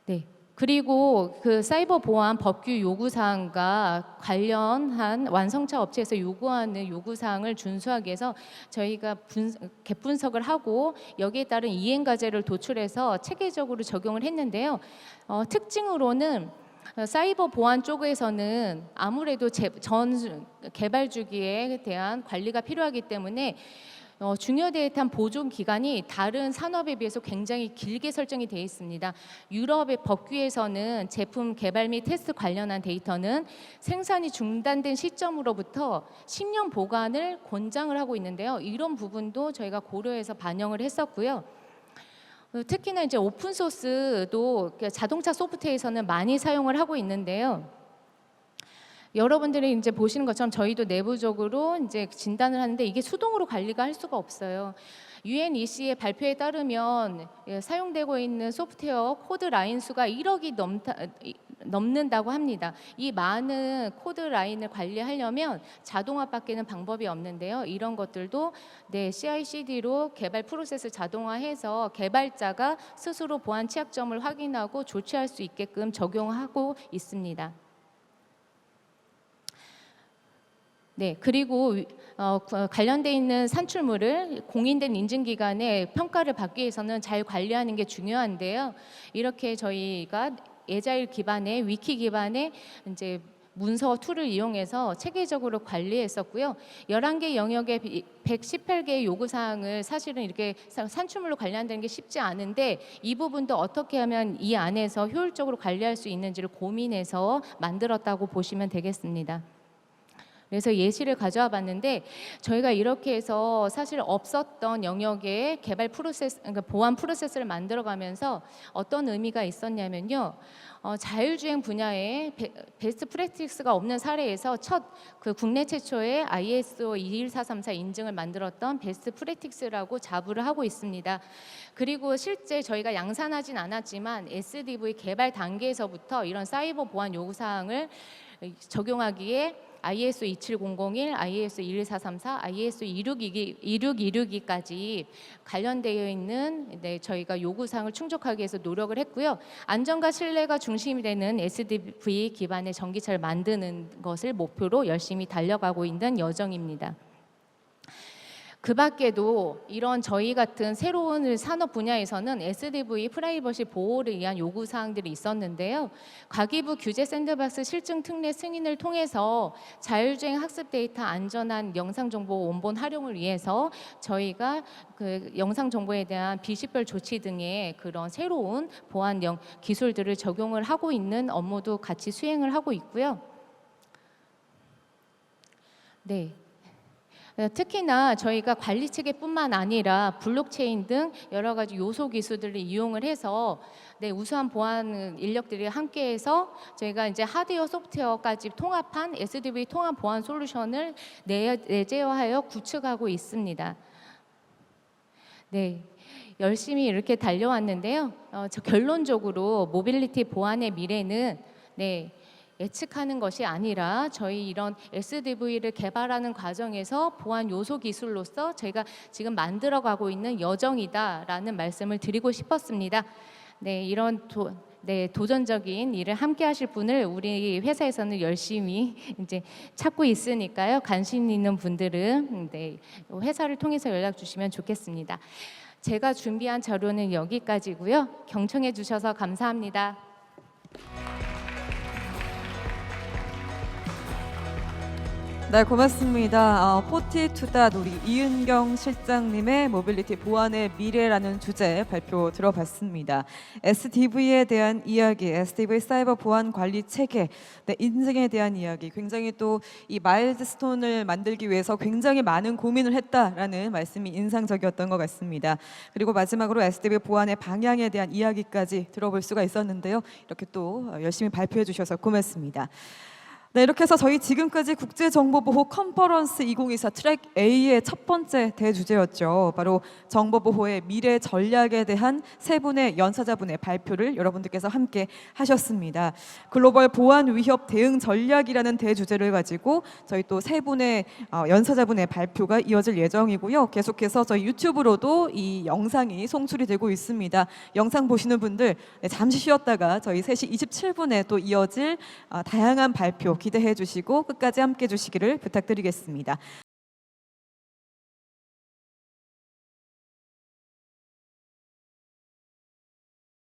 네. 그리고 그 사이버 보안 법규 요구 사항과 관련한 완성차 업체에서 요구하는 요구 사항을 준수하기 위해서 저희가 갭 분석을 하고 여기에 따른 이행 과제를 도출해서 체계적으로 적용을 했는데요. 특징으로는 사이버 보안 쪽에서는 아무래도 전 개발 주기에 대한 관리가 필요하기 때문에 중요 데이터 보존 기간이 다른 산업에 비해서 굉장히 길게 설정이 되어 있습니다. 유럽의 법규에서는 제품 개발 및 테스트 관련한 데이터는 생산이 중단된 시점으로부터 10년 보관을 권장을 하고 있는데요. 이런 부분도 저희가 고려해서 반영을 했었고요. 특히나 이제 오픈 소스도 자동차 소프트웨어에서는 많이 사용을 하고 있는데요. 여러분들이 이제 보시는 것처럼 저희도 내부적으로 이제 진단을 하는데 이게 수동으로 관리가 할 수가 없어요. UNEC의 발표에 따르면 사용되고 있는 소프트웨어 코드 라인 수가 1억이 넘는다고 합니다. 이 많은 코드 라인을 관리하려면 자동화밖에는 방법이 없는데요. 이런 것들도 CI/CD로 개발 프로세스 자동화해서 개발자가 스스로 보안 취약점을 확인하고 조치할 수 있게끔 적용하고 있습니다. 네, 그리고 관련돼 있는 산출물을 공인된 인증기관에 평가를 받기 위해서는 잘 관리하는 게 중요한데요. 이렇게 저희가 에자일 기반의 위키 기반의 이제 문서 툴을 이용해서 체계적으로 관리했었고요. 11개 영역의 118개의 요구사항을 사실은 이렇게 산출물로 관리한다는 게 쉽지 않은데 이 부분도 어떻게 하면 이 안에서 효율적으로 관리할 수 있는지를 고민해서 만들었다고 보시면 되겠습니다. 그래서 예시를 가져와 봤는데 저희가 이렇게 해서 사실 없었던 영역의 개발 프로세스, 그러니까 보안 프로세스를 만들어가면서 어떤 의미가 있었냐면요. 자율주행 분야에 베스트 프랙티스가 없는 사례에서 그 국내 최초의 ISO 21434 인증을 만들었던 베스트 프랙티스라고 자부를 하고 있습니다. 그리고 실제 저희가 양산하진 않았지만 SDV 개발 단계에서부터 이런 사이버 보안 요구사항을 적용하기에 ISO 27001, ISO 11434, ISO 262까지 관련되어 있는 저희가 요구사항을 충족하기 위해서 노력을 했고요. 안전과 신뢰가 중심이 되는 SDV 기반의 전기차를 만드는 것을 목표로 열심히 달려가고 있는 여정입니다. 그 밖에도 이런 저희 같은 새로운 산업 분야에서는 SDV 프라이버시 보호를 위한 요구 사항들이 있었는데요. 과기부 규제 샌드박스 실증 특례 승인을 통해서 자율주행 학습 데이터 안전한 영상 정보 원본 활용을 위해서 저희가 그 영상 정보에 대한 비식별 조치 등의 그런 새로운 보안 기술들을 적용을 하고 있는 업무도 같이 수행을 하고 있고요. 네. 특히나 저희가 관리 체계뿐만 아니라 블록체인 등 여러 가지 요소 기술들을 이용을 해서 우수한 보안 인력들이 함께해서 저희가 이제 하드웨어, 소프트웨어까지 통합한 SDV 통합 보안 솔루션을 내재화하여 구축하고 있습니다. 네. 열심히 이렇게 달려왔는데요. 결론적으로 모빌리티 보안의 미래는 예측하는 것이 아니라 저희 이런 SDV를 개발하는 과정에서 보안 요소 기술로서 저희가 지금 만들어가고 있는 여정이다라는 말씀을 드리고 싶었습니다. 이런 도전적인 일을 함께 하실 분을 우리 회사에서는 열심히 이제 찾고 있으니까요. 관심 있는 분들은 회사를 통해서 연락 주시면 좋겠습니다. 제가 준비한 자료는 여기까지고요. 경청해 주셔서 감사합니다. 네, 고맙습니다. 포티투닷 우리 이은경 실장님의 모빌리티 보안의 미래라는 주제 발표 들어봤습니다. SDV에 대한 이야기, SDV 사이버 보안 관리 체계, 인증에 대한 이야기, 굉장히 또 이 마일스톤을 만들기 위해서 굉장히 많은 고민을 했다라는 말씀이 인상적이었던 것 같습니다. 그리고 마지막으로 SDV 보안의 방향에 대한 이야기까지 들어볼 수가 있었는데요. 이렇게 또 열심히 발표해 주셔서 고맙습니다. 네, 이렇게 해서 저희 지금까지 국제정보보호 컨퍼런스 2024 트랙 A의 첫 번째 대주제였죠. 바로 정보보호의 미래 전략에 대한 세 분의 연사자분의 발표를 여러분들께서 함께 하셨습니다. 글로벌 보안 위협 대응 전략이라는 대주제를 가지고 저희 또 세 분의 연사자분의 발표가 이어질 예정이고요. 계속해서 저희 유튜브로도 이 영상이 송출이 되고 있습니다. 영상 보시는 분들 잠시 쉬었다가 저희 3시 27분에 또 이어질 다양한 발표 기대해 주시고 끝까지 함께 해 주시기를 부탁드리겠습니다.